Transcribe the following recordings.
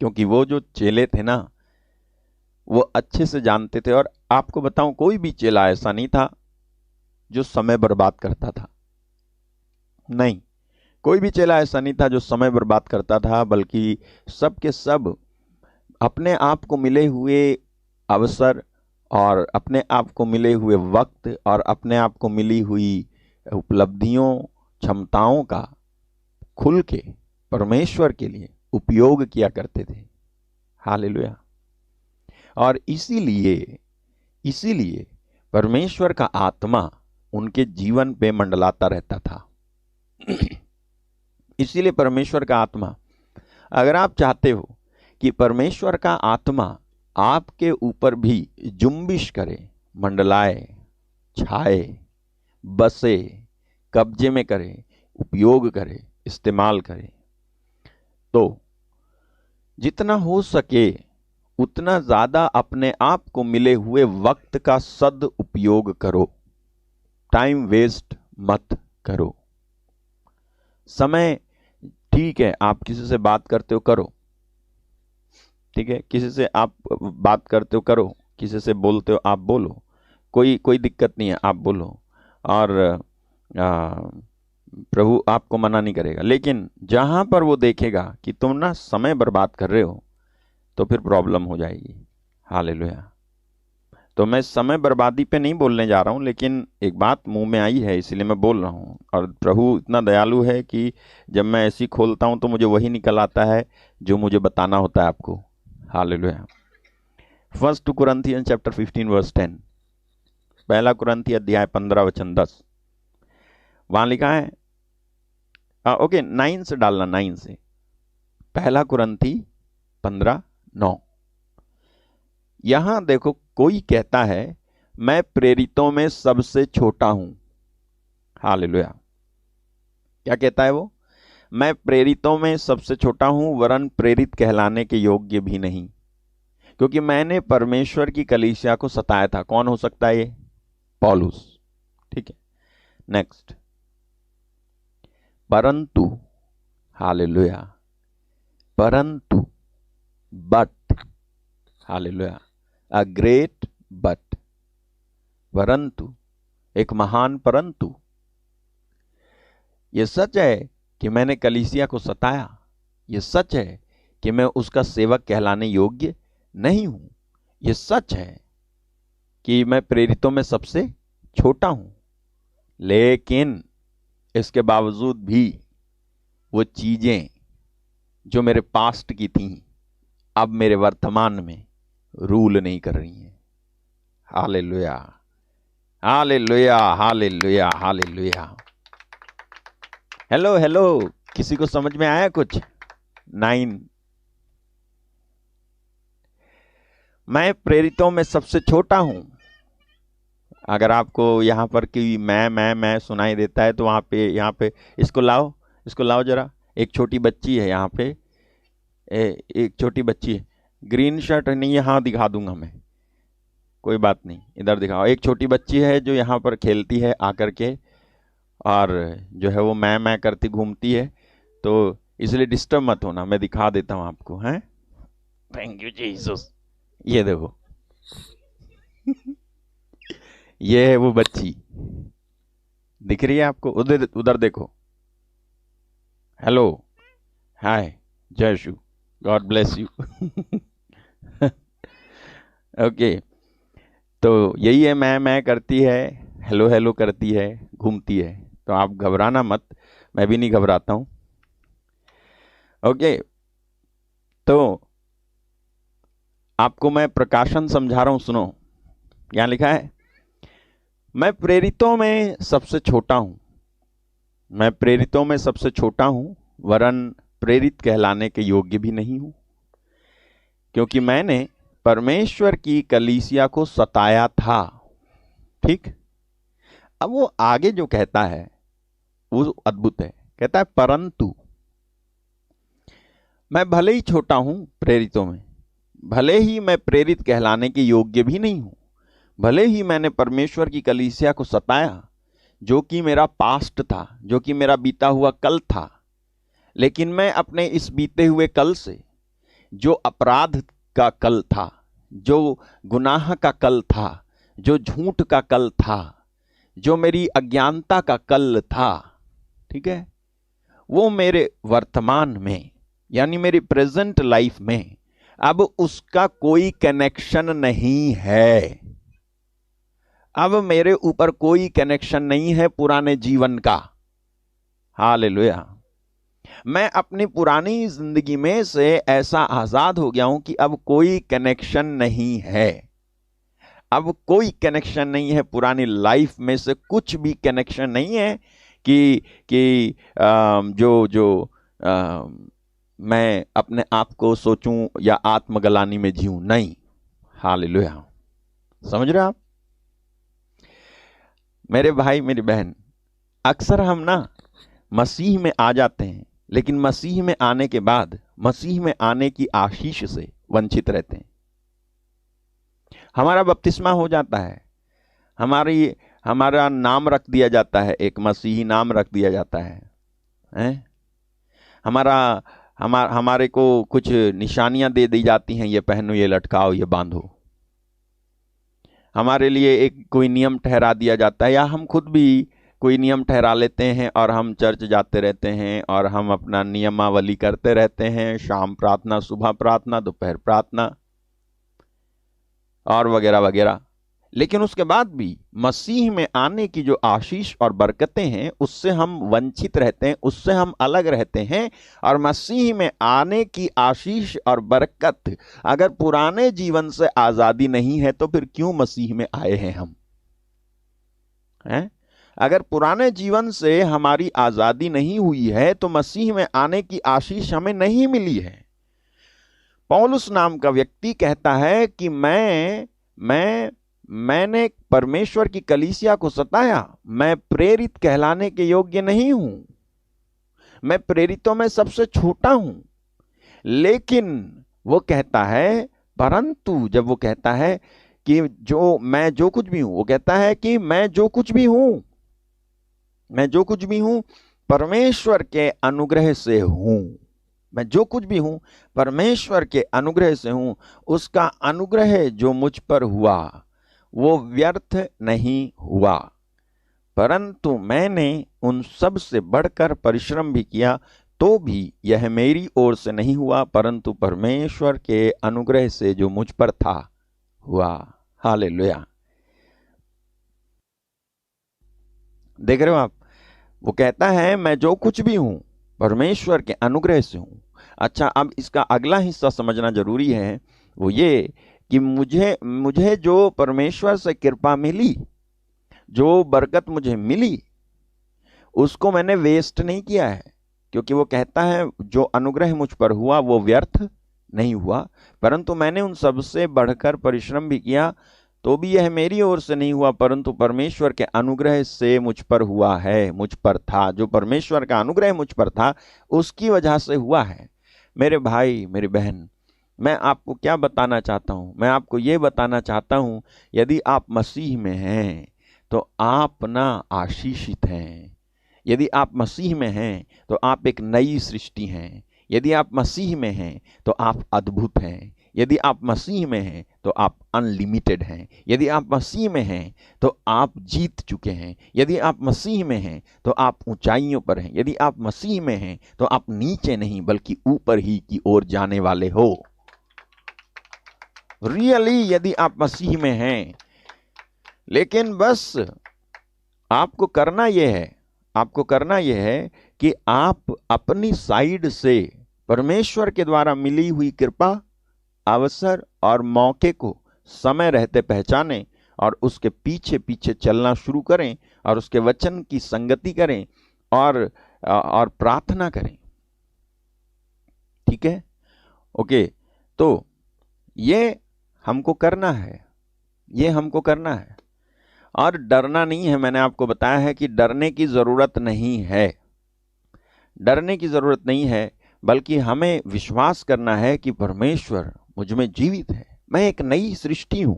क्योंकि वो जो चेले थे ना, वो अच्छे से जानते थे। और आपको बताऊं, कोई भी चेला ऐसा नहीं था जो समय बर्बाद करता था। नहीं, कोई भी चेला ऐसा नहीं था जो समय बर्बाद करता था, बल्कि सब के सब अपने आप को मिले हुए अवसर और अपने आप को मिले हुए वक्त और अपने आप को मिली हुई उपलब्धियों, क्षमताओं का खुल के परमेश्वर के लिए उपयोग किया करते थे। हालेलुया। और इसीलिए इसीलिए परमेश्वर का आत्मा उनके जीवन पे मंडलाता रहता था। इसीलिए परमेश्वर का आत्मा, अगर आप चाहते हो कि परमेश्वर का आत्मा आपके ऊपर भी जुम्बिश करे, मंडलाए, छाए, बसे, कब्जे में करे, उपयोग करे, इस्तेमाल करे, तो जितना हो सके उतना ज्यादा अपने आप को मिले हुए वक्त का सदुपयोग करो। टाइम वेस्ट मत करो। समय, ठीक है, आप किसी से बात करते हो करो, ठीक है, किसी से आप बात करते हो करो, किसी से बोलते हो आप बोलो, कोई दिक्कत नहीं है, आप बोलो। और प्रभु आपको मना नहीं करेगा। लेकिन जहां पर वो देखेगा कि तुम ना समय बर्बाद कर रहे हो, तो फिर प्रॉब्लम हो जाएगी। हालेलुया। तो मैं समय बर्बादी पे नहीं बोलने जा रहा हूं, लेकिन एक बात मुंह में आई है इसलिए मैं बोल रहा हूं। और प्रभु इतना दयालु है कि जब मैं ऐसी खोलता हूं तो मुझे वही निकल आता है जो मुझे बताना होता है आपको। हालेलुया। 1 कुरिन्थियंस चैप्टर 15 वर्स 10, पहला कुरिन्थी अध्याय 15 वचन 10, वहां लिखा है, ओके 9 से डालना, 9 से, पहला कुरिन्थी 15:9। यहां देखो, कोई कहता है मैं प्रेरितों में सबसे छोटा हूं। हालेलुया। क्या कहता है वो? मैं प्रेरितों में सबसे छोटा हूं, वरन प्रेरित कहलाने के योग्य भी नहीं, क्योंकि मैंने परमेश्वर की कलीसिया को सताया था। कौन हो सकता है ये? पौलुस। ठीक है, नेक्स्ट। परंतु, हालेलुया, परंतु, but, hallelujah, a great but, परंतु, एक महान परंतु। यह सच है कि मैंने कलीसिया को सताया, यह सच है कि मैं उसका सेवक कहलाने योग्य नहीं हूं, यह सच है कि मैं प्रेरितों में सबसे छोटा हूं, लेकिन इसके बावजूद भी वो चीजें जो मेरे पास्ट की थीं अब मेरे वर्तमान में रूल नहीं कर रही हैं। Hallelujah, hallelujah, hallelujah, hallelujah. Hello hello, किसी को समझ में आया कुछ? 9, मैं प्रेरितों में सबसे छोटा हूं। अगर आपको यहां पर कि मैं सुनाई देता है तो वहां पे, यहां पे इसको लाओ जरा। एक छोटी बच्ची है यहां पे, एक छोटी बच्ची है, ग्रीन शर्ट नहीं, यहां दिखा दूंगा मैं, कोई बात नहीं, इधर दिखाओ। एक छोटी बच्ची है जो यहाँ पर खेलती है आकर के, और जो है वो मैं करती घूमती है, तो इसलिए डिस्टर्ब मत होना, मैं दिखा देता हूँ आपको। हैं, थैंक यू जीसस। ये देखो, ये है वो बच्ची, दिख रही है आपको? उधर उधर देखो। हेलो, हाय, जय शू, गॉड ब्लेस यू। ओके, तो यही है, मैं करती है, हेलो हेलो करती है, घूमती है। तो आप घबराना मत, मैं भी नहीं घबराता हूं। ओके, तो आपको मैं प्रकाशन समझा रहा हूं, सुनो। यहां लिखा है, मैं प्रेरितों में सबसे छोटा हूं, मैं प्रेरितों में सबसे छोटा हूं, वरन प्रेरित कहलाने के योग्य भी नहीं हूं, क्योंकि मैंने परमेश्वर की कलीसिया को सताया था। ठीक, अब वो आगे जो कहता है वो अद्भुत है। कहता है, परंतु मैं भले ही छोटा हूं प्रेरितों में, भले ही मैं प्रेरित कहलाने के योग्य भी नहीं हूं, भले ही मैंने परमेश्वर की कलीसिया को सताया, जो कि मेरा पास्ट था, जो कि मेरा बीता हुआ कल था, लेकिन मैं अपने इस बीते हुए कल से, जो अपराध का कल था, जो गुनाह का कल था, जो झूठ का कल था, जो मेरी अज्ञानता का कल था, ठीक है, वो मेरे वर्तमान में यानी मेरी प्रेजेंट लाइफ में अब उसका कोई कनेक्शन नहीं है। अब मेरे ऊपर कोई कनेक्शन नहीं है पुराने जीवन का। हालेलुया। मैं अपनी पुरानी जिंदगी में से ऐसा आजाद हो गया हूं कि अब कोई कनेक्शन नहीं है। अब कोई कनेक्शन नहीं है पुरानी लाइफ में से, कुछ भी कनेक्शन नहीं है कि जो मैं अपने आप को सोचूं या आत्मगलानी में जीऊं, नहीं। हालेलुया। समझ रहे आप मेरे भाई मेरी बहन? अक्सर हम ना मसीह में आ जाते हैं, लेकिन मसीह में आने के बाद मसीह में आने की आशीष से वंचित रहते हैं। हमारा बपतिस्मा हो जाता है, हमारा नाम रख दिया जाता है, एक मसीही नाम रख दिया जाता है? हमारे को कुछ निशानियां दे दी जाती हैं, ये पहनो, ये लटकाओ, ये बांधो। हमारे लिए एक कोई नियम ठहरा दिया जाता है, या हम खुद भी कोई नियम ठहरा लेते हैं और हम चर्च जाते रहते हैं और हम अपना नियमावली करते रहते हैं, शाम प्रार्थना, सुबह प्रार्थना, दोपहर प्रार्थना और वगैरह वगैरह। लेकिन उसके बाद भी मसीह में आने की जो आशीष और बरकतें हैं उससे हम वंचित रहते हैं, उससे हम अलग रहते हैं। और मसीह में आने की आशीष और बरकत अगर पुराने जीवन से आजादी नहीं है तो फिर क्यों मसीह में आए हैं हम? हैं? अगर पुराने जीवन से हमारी आजादी नहीं हुई है तो मसीह में आने की आशीष हमें नहीं मिली है। पौलुस नाम का व्यक्ति कहता है कि मैंने परमेश्वर की कलीसिया को सताया, मैं प्रेरित कहलाने के योग्य नहीं हूं, मैं प्रेरितों में सबसे छोटा हूं। लेकिन वो कहता है, परंतु जब वो कहता है कि मैं जो कुछ भी हूं, वो कहता है कि मैं जो कुछ भी हूं परमेश्वर के अनुग्रह से हूं। मैं जो कुछ भी हूं परमेश्वर के अनुग्रह से हूं। उसका अनुग्रह जो मुझ पर हुआ वो व्यर्थ नहीं हुआ, परंतु मैंने उन सब से बढ़कर परिश्रम भी किया, तो भी यह मेरी ओर से नहीं हुआ, परंतु परमेश्वर के अनुग्रह से जो मुझ पर था हुआ। हालेलुया। देख रहे हो आप? वो कहता है मैं जो कुछ भी हूं परमेश्वर के अनुग्रह से हूं। अच्छा, अब इसका अगला हिस्सा समझना जरूरी है, वो ये कि मुझे जो परमेश्वर से कृपा मिली, जो बरकत मुझे मिली, उसको मैंने वेस्ट नहीं किया है। क्योंकि वो कहता है जो अनुग्रह मुझ पर हुआ वो व्यर्थ नहीं हुआ, परंतु मैंने उन सबसे बढ़कर परिश्रम भी किया, तो भी यह मेरी ओर से नहीं हुआ, परंतु परमेश्वर के अनुग्रह से मुझ पर हुआ है, मुझ पर था। जो परमेश्वर का अनुग्रह मुझ पर था उसकी वजह से हुआ है। मेरे भाई मेरी बहन, मैं आपको क्या बताना चाहता हूं? मैं आपको ये बताना चाहता हूं, यदि आप मसीह में हैं तो आप ना आशीषित हैं। यदि आप मसीह में हैं तो आप एक नई सृष्टि हैं। यदि आप मसीह में हैं तो आप अद्भुत हैं। यदि आप मसीह में हैं तो आप अनलिमिटेड हैं। यदि आप मसीह में हैं तो आप जीत चुके हैं। यदि आप मसीह में हैं तो आप ऊंचाइयों पर हैं। यदि आप मसीह में हैं तो आप नीचे नहीं बल्कि ऊपर ही की ओर जाने वाले हो। रियली यदि आप मसीह में हैं। लेकिन बस आपको करना यह है कि आप अपनी साइड से परमेश्वर के द्वारा मिली हुई कृपा, अवसर और मौके को समय रहते पहचानें और उसके पीछे पीछे चलना शुरू करें और उसके वचन की संगति करें और प्रार्थना करें। ठीक है? ओके, तो ये हमको करना है और डरना नहीं है। मैंने आपको बताया है कि डरने की जरूरत नहीं है, बल्कि हमें विश्वास करना है कि परमेश्वर मुझ में जीवित है। मैं एक नई सृष्टि हूं।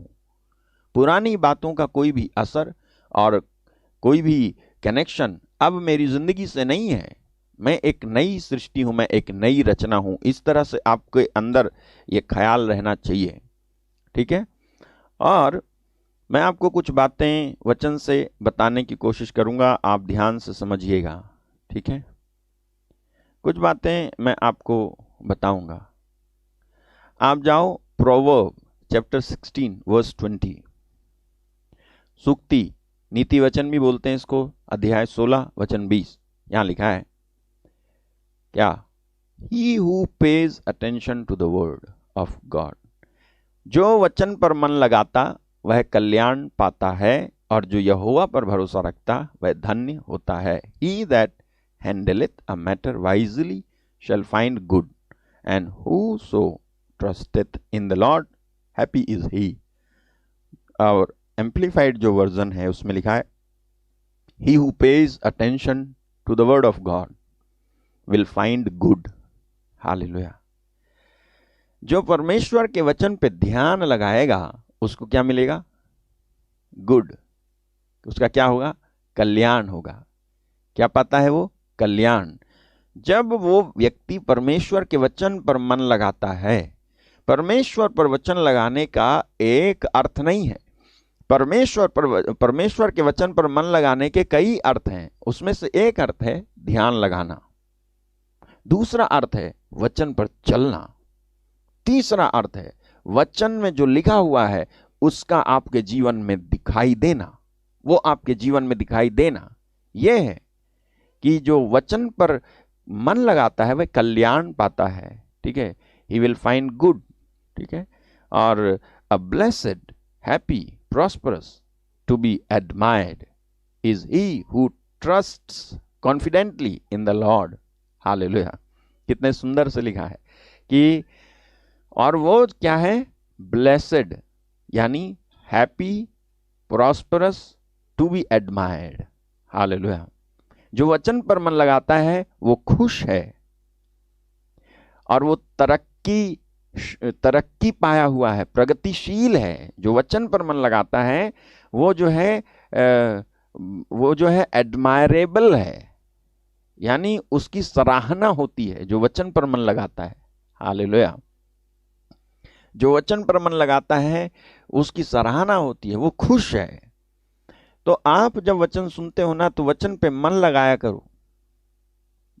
पुरानी बातों का कोई भी असर और कोई भी कनेक्शन अब मेरी जिंदगी से नहीं है। मैं एक नई सृष्टि हूं, मैं एक नई रचना हूं। इस तरह से आपके अंदर ये ख्याल रहना चाहिए, ठीक है। और मैं आपको कुछ बातें वचन से बताने की कोशिश करूंगा, आप ध्यान से समझिएगा, ठीक है। कुछ बातें मैं आपको बताऊंगा। आप जाओ प्रोवर्ब चैप्टर 16 वर्स 20। सूक्ति, नीति वचन भी बोलते हैं इसको, अध्याय 16 वचन 20। यहां लिखा है क्या? He who pays attention to the word of God, जो वचन पर मन लगाता वह कल्याण पाता है, और जो यहोवा पर भरोसा रखता वह धन्य होता है। He that handleth a matter wisely shall find good, and whoso trusteth in the Lord, happy is he। और एम्प्लीफाइड जो वर्जन है उसमें लिखा है, He who pays attention to the word of God will find good। Hallelujah. जो परमेश्वर के वचन पे ध्यान लगाएगा उसको क्या मिलेगा? गुड। उसका क्या होगा? कल्याण होगा। क्या पाता है वो? कल्याण। जब वो व्यक्ति परमेश्वर के वचन पर मन लगाता है, परमेश्वर पर वचन लगाने का एक अर्थ नहीं है, परमेश्वर के वचन पर मन लगाने के कई अर्थ हैं। उसमें से एक अर्थ है ध्यान लगाना, दूसरा अर्थ है वचन पर चलना, तीसरा अर्थ है वचन में जो लिखा हुआ है उसका आपके जीवन में दिखाई देना, वो आपके जीवन में दिखाई देना। यह है कि जो वचन पर मन लगाता है वह कल्याण पाता है, ठीक है। ही विल फाइंड गुड, ठीक है। और a blessed, happy, prosperous, to be admired is he who trusts confidently in the Lord. Hallelujah. कितने सुंदर से लिखा है कि, और वो क्या है? ब्लेसेड यानी happy, prosperous, to be admired. Hallelujah. जो वचन पर मन लगाता है वो खुश है, और वो तरक्की पाया हुआ है, प्रगतिशील है। जो वचन पर मन लगाता है वो जो है एडमायरेबल है, यानी उसकी सराहना होती है जो वचन पर मन लगाता है। हालेलुया। जो वचन पर मन लगाता है उसकी सराहना होती है, वो खुश है। तो आप जब वचन सुनते हो ना, तो वचन पे मन लगाया करो।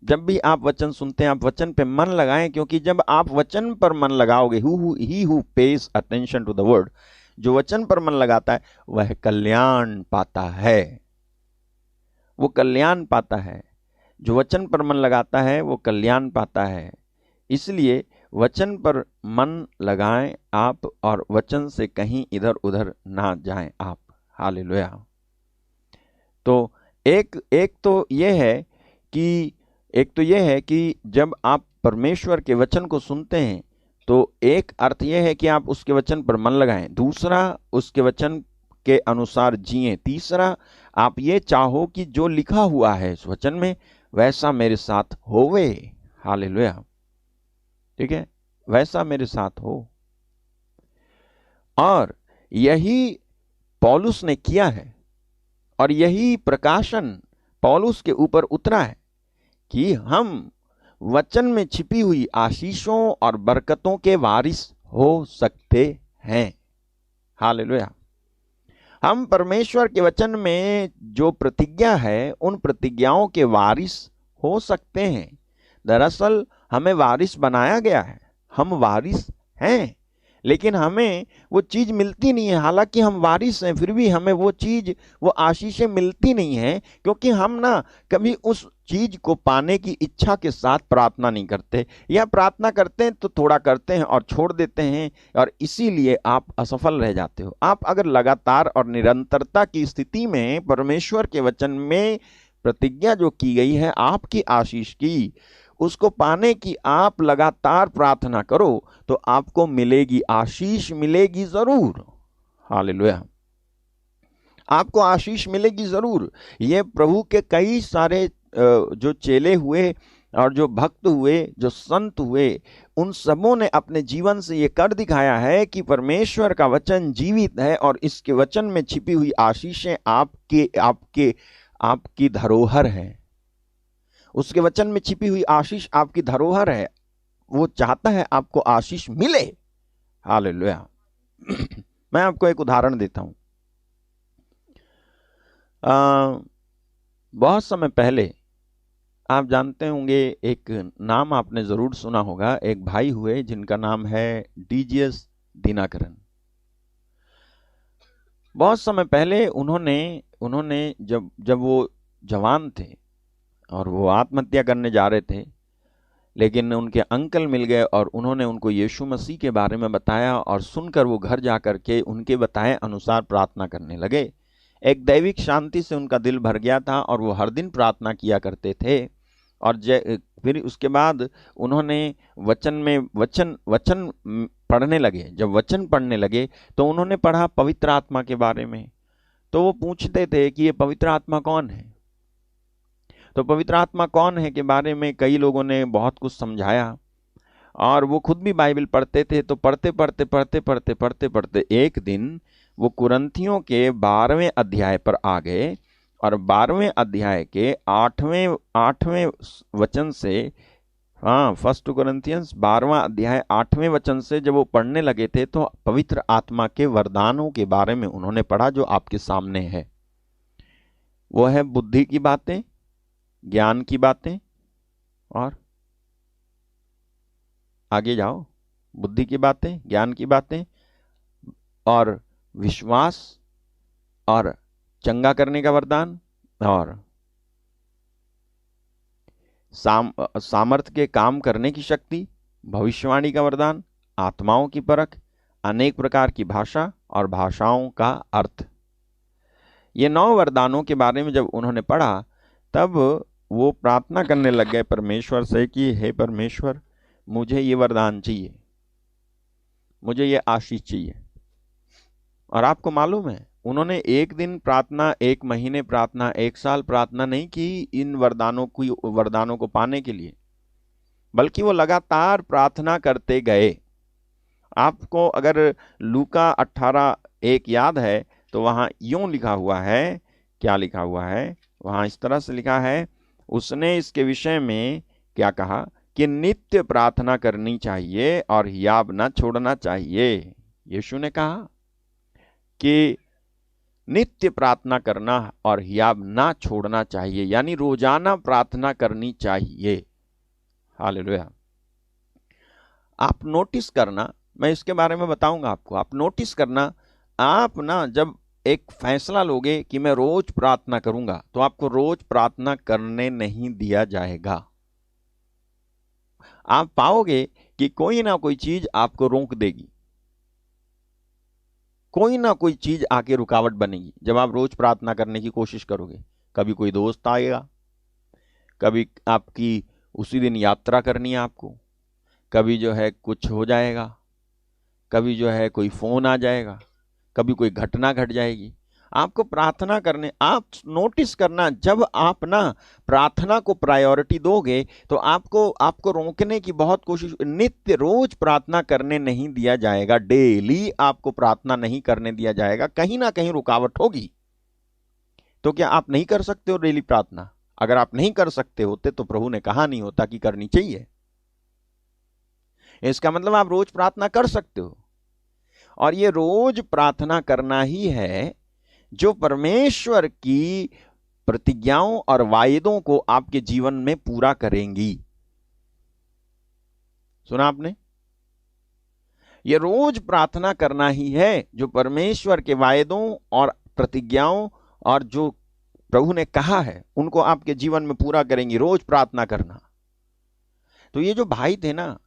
जब भी आप वचन सुनते हैं आप वचन पे मन लगाएं, क्योंकि जब आप वचन पर मन लगाओगे, he who pays attention to the word, जो वचन पर मन लगाता है वह कल्याण पाता है, वो कल्याण पाता है। जो वचन पर मन लगाता है वो कल्याण पाता है। इसलिए वचन पर मन लगाएं आप, और वचन से कहीं इधर उधर ना जाएं आप। हालेलुया। तो एक तो यह है कि जब आप परमेश्वर के वचन को सुनते हैं तो एक अर्थ यह है कि आप उसके वचन पर मन लगाएं, दूसरा उसके वचन के अनुसार जिएं, तीसरा आप ये चाहो कि जो लिखा हुआ है इस वचन में वैसा मेरे साथ होवे। हालेलुया। ठीक है, वैसा मेरे साथ हो। और यही पौलुस ने किया है, और यही प्रकाशन पौलुस के ऊपर उतरा है कि हम वचन में छिपी हुई आशीषों और बरकतों के वारिस हो सकते हैं। हालेलुया। हम परमेश्वर के वचन में जो प्रतिज्ञा है उन प्रतिज्ञाओं के वारिस हो सकते हैं। दरअसल हमें वारिस बनाया गया है, हम वारिस हैं, लेकिन हमें वो चीज मिलती नहीं है। हालांकि हम वारिस हैं, फिर भी हमें वो चीज, वो आशीषें मिलती नहीं है, क्योंकि हम ना कभी उस चीज को पाने की इच्छा के साथ प्रार्थना नहीं करते, या प्रार्थना करते हैं तो थोड़ा करते हैं और छोड़ देते हैं, और इसीलिए आप असफल रह जाते हो। आप अगर लगातार और निरंतरता की स्थिति में परमेश्वर के वचन में प्रतिज्ञा जो की गई है आपकी आशीष की, उसको पाने की आप लगातार प्रार्थना करो तो आपको मिलेगी, आशीष मिलेगी जरूर। हालेलुया। आपको आशीष मिलेगी जरूर। ये प्रभु के कई सारे जो चेले हुए और जो भक्त हुए, जो संत हुए, उन सबों ने अपने जीवन से ये कर दिखाया है कि परमेश्वर का वचन जीवित है, और इसके वचन में छिपी हुई आशीषें आपकी धरोहर है। उसके वचन में छिपी हुई आशीष आपकी धरोहर है। वो चाहता है आपको आशीष मिले। हालेलुया। मैं आपको एक उदाहरण देता हूं। बहुत समय पहले आप जानते होंगे, एक नाम आपने जरूर सुना होगा, एक भाई हुए जिनका नाम है डीजीएस दिनाकरन। बहुत समय पहले उन्होंने जब वो जवान थे और वो आत्महत्या करने जा रहे थे, लेकिन उनके अंकल मिल गए और उन्होंने उनको यीशु मसीह के बारे में बताया, और सुनकर वो घर जाकर के उनके बताए अनुसार प्रार्थना करने लगे। एक दैविक शांति से उनका दिल भर गया था और वो हर दिन प्रार्थना किया करते थे। और फिर उसके बाद उन्होंने वचन पढ़ने लगे। जब वचन पढ़ने लगे तो उन्होंने पढ़ा पवित्र आत्मा के बारे में। तो वो पूछते थे कि ये पवित्र आत्मा कौन है। तो पवित्र आत्मा कौन है के बारे में कई लोगों ने बहुत कुछ समझाया, और वो खुद भी बाइबल पढ़ते थे। तो पढ़ते एक दिन वो कुरंथियों के 12वें अध्याय पर आ गए, और 12वें अध्याय के 8वें वचन से, फर्स्ट कुरिन्थियंस 12वां अध्याय 8वें वचन से जब वो पढ़ने लगे थे, तो पवित्र आत्मा के वरदानों के बारे में उन्होंने पढ़ा जो आपके सामने है। वो है बुद्धि की बातें, ज्ञान की बातें, और आगे जाओ, बुद्धि की बातें, ज्ञान की बातें, और विश्वास, और चंगा करने का वरदान, और सामर्थ्य के काम करने की शक्ति, भविष्यवाणी का वरदान, आत्माओं की परख, अनेक प्रकार की भाषा और भाषाओं का अर्थ। ये 9 वरदानों के बारे में जब उन्होंने पढ़ा, तब वो प्रार्थना करने लग गए परमेश्वर से कि हे परमेश्वर, मुझे ये वरदान चाहिए, मुझे ये आशीष चाहिए। और आपको मालूम है, उन्होंने एक दिन प्रार्थना, एक महीने प्रार्थना, एक साल प्रार्थना नहीं की इन वरदानों को पाने के लिए, बल्कि वो लगातार प्रार्थना करते गए। आपको अगर लूका 18:1 याद है तो वहां यूं लिखा हुआ है, क्या लिखा हुआ है वहां? इस तरह से लिखा है, उसने इसके विषय में क्या कहा कि नित्य प्रार्थना करनी चाहिए और हियाब न छोड़ना चाहिए। यीशु ने कहा कि नित्य प्रार्थना करना और हियाब ना छोड़ना चाहिए, यानी रोजाना प्रार्थना करनी चाहिए। हालेलुया। आप नोटिस करना, मैं इसके बारे में बताऊंगा आपको। आप नोटिस करना, आप ना जब एक फैसला लोगे कि मैं रोज प्रार्थना करूंगा, तो आपको रोज प्रार्थना करने नहीं दिया जाएगा। आप पाओगे कि कोई ना कोई चीज आपको रोक देगी, कोई ना कोई चीज आके रुकावट बनेगी जब आप रोज प्रार्थना करने की कोशिश करोगे। कभी कोई दोस्त आएगा, कभी आपकी उसी दिन यात्रा करनी है आपको, कभी जो है कुछ हो जाएगा, कभी जो है कोई फोन आ जाएगा, कभी कोई घटना घट जाएगी। आपको प्रार्थना करने, आप नोटिस करना, जब आप ना प्रार्थना को प्रायोरिटी दोगे तो आपको रोकने की बहुत कोशिश, नित्य रोज प्रार्थना करने नहीं दिया जाएगा, डेली आपको प्रार्थना नहीं करने दिया जाएगा, कहीं ना कहीं रुकावट होगी। तो क्या आप नहीं कर सकते हो डेली प्रार्थना? अगर आप नहीं कर सकते होते तो प्रभु ने कहा नहीं होता कि करनी चाहिए। इसका मतलब आप रोज प्रार्थना कर सकते हो, और ये रोज प्रार्थना करना ही है जो परमेश्वर की प्रतिज्ञाओं और वायदों को आपके जीवन में पूरा करेंगी। सुना आपने? ये रोज प्रार्थना करना ही है जो परमेश्वर के वायदों और प्रतिज्ञाओं और जो प्रभु ने कहा है उनको आपके जीवन में पूरा करेंगी। रोज प्रार्थना करना। तो ये जो भाई थे ना,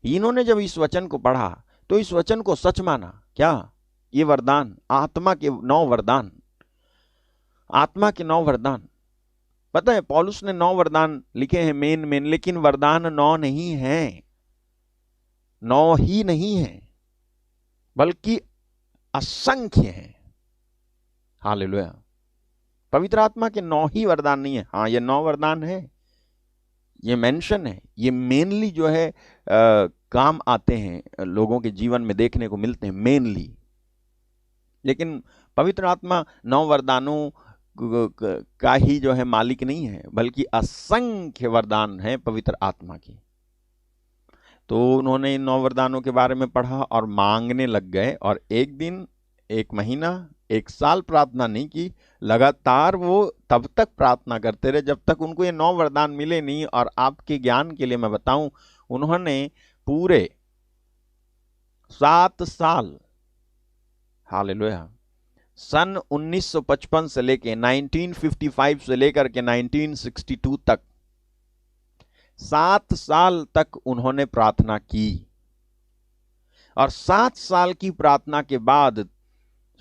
इन्होंने जब इस वचन को पढ़ा तो इस वचन को सच माना। क्या? ये वरदान, आत्मा के 9 वरदान, आत्मा के 9 वरदान। पता है, पौलुस ने 9 वरदान लिखे हैं मेन, लेकिन वरदान 9 नहीं है, 9 ही नहीं है, बल्कि असंख्य है। हालेलुया। पवित्र आत्मा के 9 ही वरदान नहीं है। हाँ, ये 9 वरदान है, ये मेंशन है, ये मेनली जो है काम आते हैं, लोगों के जीवन में देखने को मिलते हैं मेनली। लेकिन पवित्र आत्मा 9 वरदानों का ही जो है मालिक नहीं है, बल्कि असंख्य वरदान हैं पवित्र आत्मा की। तो उन्होंने इन 9 वरदानों के बारे में पढ़ा और मांगने लग गए, और एक दिन, एक महीना, 1 साल प्रार्थना नहीं की, लगातार वो तब तक प्रार्थना करते रहे जब तक उनको ये 9 वरदान मिले नहीं। और आपके ज्ञान के लिए मैं बताऊं, उन्होंने पूरे 7 साल, हालेलुया, सन 1955 से लेके 1955 से लेकर के 1962 तक 7 साल तक उन्होंने प्रार्थना की। और 7 साल की प्रार्थना के बाद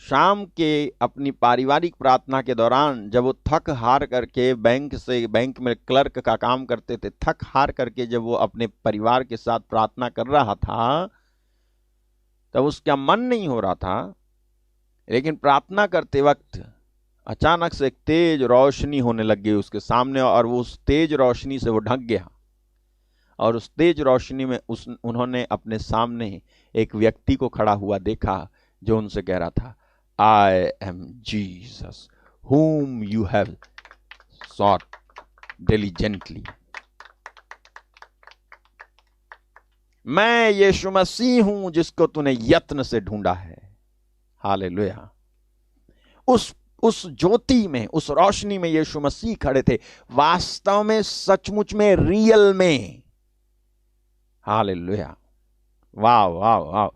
शाम के अपनी पारिवारिक प्रार्थना के दौरान, जब वो थक हार करके बैंक में क्लर्क का काम करते थे, थक हार करके जब वो अपने परिवार के साथ प्रार्थना कर रहा था, तब उसका मन नहीं हो रहा था। लेकिन प्रार्थना करते वक्त अचानक से एक तेज रोशनी होने लग गई उसके सामने, और वो उस तेज रोशनी से वो ढक गया। और उस तेज रोशनी में उन्होंने अपने सामने एक व्यक्ति को खड़ा हुआ देखा, जो उनसे कह रहा था, I am Jesus whom you have sought diligently। मैं यीशु मसीह हूं जिसको तूने यत्न से ढूंढा है। हालेलुया। उस ज्योति में, उस रोशनी में यीशु मसीह खड़े थे, वास्तव में, सचमुच में, रियल में। हालेलुया। वाह वाह वाह।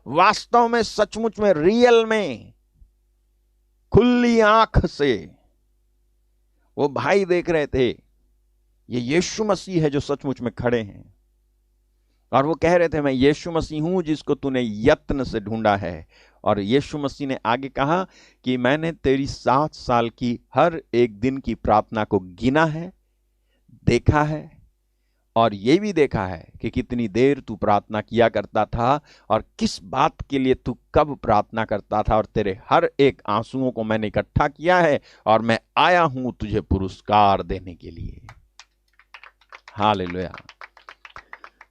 वास्तव में, सचमुच में, रियल में, खुली आंख से वो भाई देख रहे थे, ये यीशु मसीह है जो सचमुच में खड़े हैं। और वो कह रहे थे, मैं यीशु मसीह हूं जिसको तूने यत्न से ढूंढा है। और यीशु मसीह ने आगे कहा कि मैंने तेरी 7 साल की हर एक दिन की प्रार्थना को गिना है, देखा है, और ये भी देखा है कि कितनी देर तू प्रार्थना किया करता था और किस बात के लिए तू कब प्रार्थना करता था, और तेरे हर एक आंसुओं को मैंने इकट्ठा किया है, और मैं आया हूं तुझे पुरस्कार देने के लिए। हालेलुया।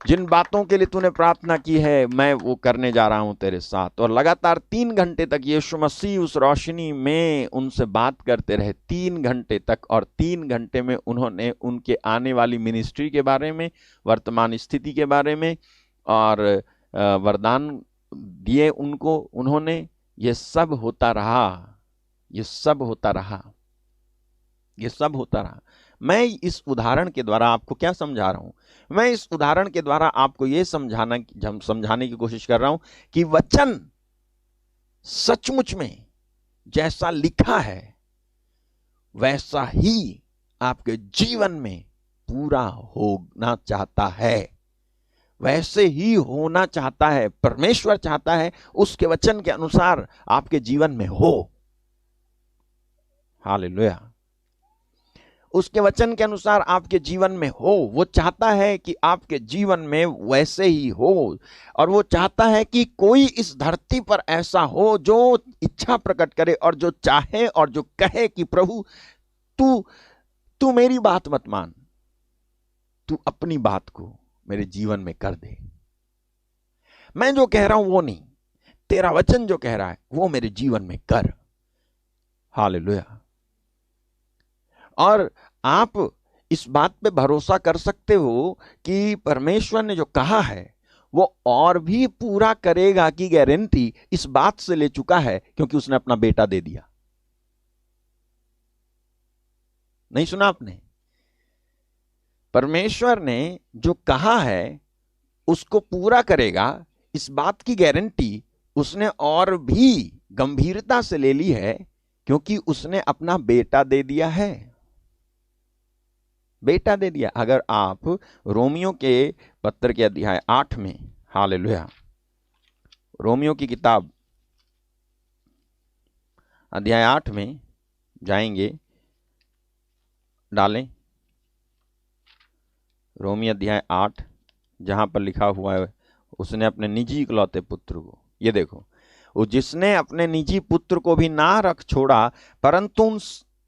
जिन बातों के लिए तूने प्रार्थना की है, मैं वो करने जा रहा हूं तेरे साथ। और लगातार 3 घंटे तक यीशु मसीह उस रोशनी में उनसे बात करते रहे, 3 घंटे तक। और 3 घंटे में उन्होंने उनके आने वाली मिनिस्ट्री के बारे में, वर्तमान स्थिति के बारे में, और वरदान दिए उनको उन्होंने। ये सब होता रहा, ये सब होता रहा, ये सब होता रहा। मैं इस उदाहरण के द्वारा आपको क्या समझा रहा हूं? मैं इस उदाहरण के द्वारा आपको यह समझाने की कोशिश कर रहा हूं कि वचन सचमुच में जैसा लिखा है वैसा ही आपके जीवन में पूरा होना चाहता है, वैसे ही होना चाहता है। परमेश्वर चाहता है उसके वचन के अनुसार आपके जीवन में हो। हालेलुया। उसके वचन के अनुसार आपके जीवन में हो। वो चाहता है कि आपके जीवन में वैसे ही हो। और वो चाहता है कि कोई इस धरती पर ऐसा हो जो इच्छा प्रकट करे और जो चाहे और जो कहे कि प्रभु तू मेरी बात मत मान, तू अपनी बात को मेरे जीवन में कर दे। मैं जो कह रहा हूं वो नहीं, तेरा वचन जो कह रहा है वो मेरे जीवन में कर। हालेलुया। और आप इस बात पे भरोसा कर सकते हो कि परमेश्वर ने जो कहा है वो और भी पूरा करेगा की गारंटी इस बात से ले चुका है, क्योंकि उसने अपना बेटा दे दिया। नहीं सुना आपने? परमेश्वर ने जो कहा है उसको पूरा करेगा, इस बात की गारंटी उसने और भी गंभीरता से ले ली है, क्योंकि उसने अपना बेटा दे दिया है। बेटा दे दिया। अगर आप रोमियो के पत्र के अध्याय 8 में, हालेलुया, रोमियो की किताब अध्याय 8 में जाएंगे, डालें रोमी अध्याय 8, जहां पर लिखा हुआ है उसने अपने निजी इकलौते पुत्र को, ये देखो, वो जिसने अपने निजी पुत्र को भी ना रख छोड़ा परंतु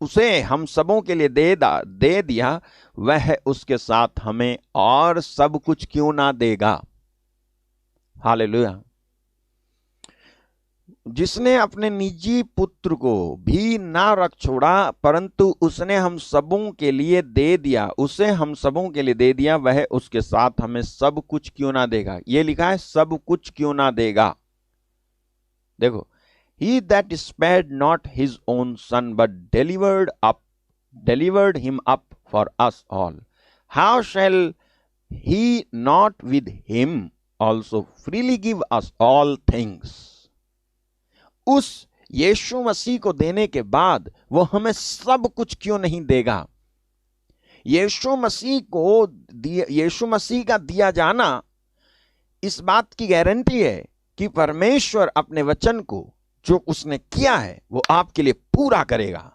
उसे हम सबों के लिए दे दिया, वह उसके साथ हमें और सब कुछ क्यों ना देगा। हालेलुया। जिसने अपने निजी पुत्र को भी ना रख छोड़ा, परंतु उसने हम सबों के लिए दे दिया, उसे हम सबों के लिए दे दिया, वह उसके साथ हमें सब कुछ क्यों ना देगा। ये लिखा है सब कुछ क्यों ना देगा। देखो, he that spared not his own son but delivered him up for us all, how shall he not with him also freely give us all things। उस यीशु मसीह को देने के बाद वो हमें सब कुछ क्यों नहीं देगा। यीशु मसीह का दिया जाना इस बात की गारंटी है कि परमेश्वर अपने वचन को जो उसने किया है वो आपके लिए पूरा करेगा।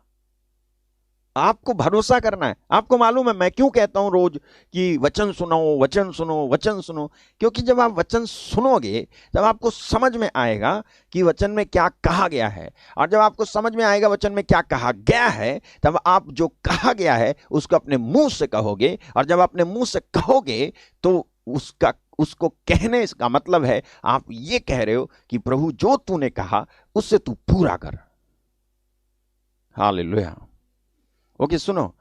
आपको भरोसा करना है। आपको मालूम है मैं क्यों कहता हूं रोज कि वचन सुनो, वचन सुनो, वचन सुनो, क्योंकि जब आप वचन सुनोगे जब आपको समझ में आएगा कि वचन में क्या कहा गया है, और जब आपको समझ में आएगा वचन में क्या कहा गया है, तब आप जो कहा गया है उसको अपने मुंह से कहोगे, और जब अपने मुंह से कहोगे तो उसको कहने का मतलब है आप ये कह रहे हो कि प्रभु जो तूने कहा उससे तू पूरा कर। हालेलुया। ओके, सुनो,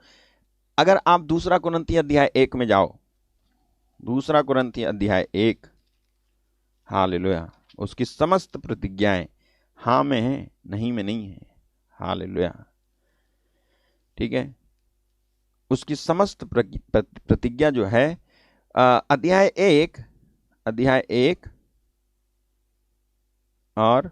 अगर आप 2 कुरिन्थियों अध्याय 1 में जाओ, 2 कुरिन्थियों अध्याय 1, हालेलुया, उसकी समस्त प्रतिज्ञाएं हाँ में हैं, नहीं में नहीं है। हालेलुया, ठीक है। उसकी समस्त प्रतिज्ञा जो है अध्याय 1 और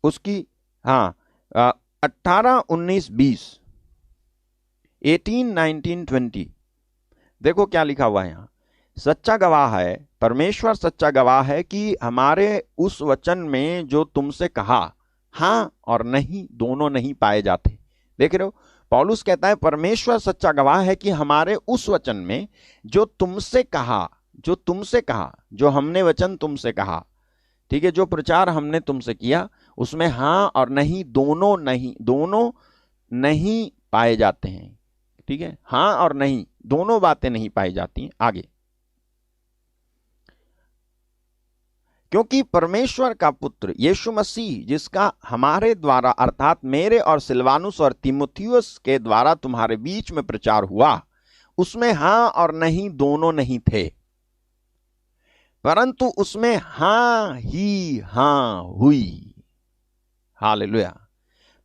उसकी 18, 19, 20, 18, 19, 20 देखो क्या लिखा हुआ है यहां। सच्चा गवाह है, परमेश्वर सच्चा गवाह है कि हमारे उस वचन में जो तुमसे कहा हाँ और नहीं दोनों नहीं पाए जाते। देख रहे हो, पौलुस कहता है परमेश्वर सच्चा गवाह है कि हमारे उस वचन में जो तुमसे कहा, जो हमने वचन तुमसे कहा, ठीक है, जो प्रचार हमने तुमसे किया, उसमें हाँ और नहीं दोनों नहीं पाए जाते हैं। ठीक है, हाँ और नहीं दोनों बातें नहीं पाई जाती हैं। आगे, क्योंकि परमेश्वर का पुत्र यीशु मसीह जिसका हमारे द्वारा अर्थात मेरे और सिलवानुस और तीमुथियुस के द्वारा तुम्हारे बीच में प्रचार हुआ, उसमें हाँ और नहीं दोनों नहीं थे, परंतु उसमें हाँ ही हाँ हुई। हालेलुया,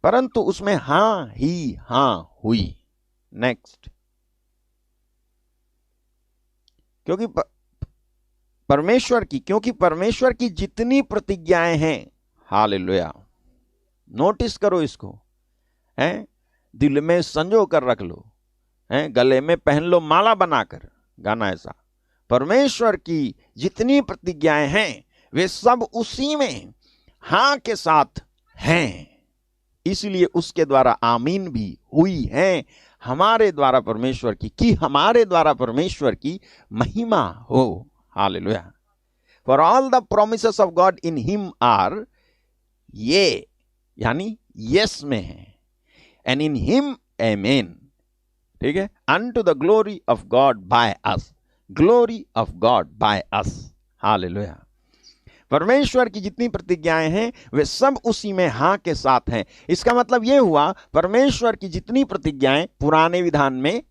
परंतु उसमें हाँ ही हाँ हुई। नेक्स्ट, क्योंकि परमेश्वर की जितनी प्रतिज्ञाएं हैं, हालेलुया, नोटिस करो इसको, हैं, दिल में संजो कर रख लो, हैं, गले में पहन लो माला बनाकर, गाना ऐसा। परमेश्वर की जितनी प्रतिज्ञाएं हैं वे सब उसी में हाँ के साथ हैं, इसलिए उसके द्वारा आमीन भी हुई हैं, हमारे द्वारा परमेश्वर की महिमा हो। Hallelujah. For all the promises of God in him are, ये यानी यस में है, एंड इन हिम आमेन। ठीक है, unto the glory of God by us, glory of God by us. Hallelujah. परमेश्वर की जितनी प्रतिज्ञाएं हैं वे सब उसी में हाँ के साथ हैं। इसका मतलब यह हुआ परमेश्वर की जितनी प्रतिज्ञाएं पुराने विधान में,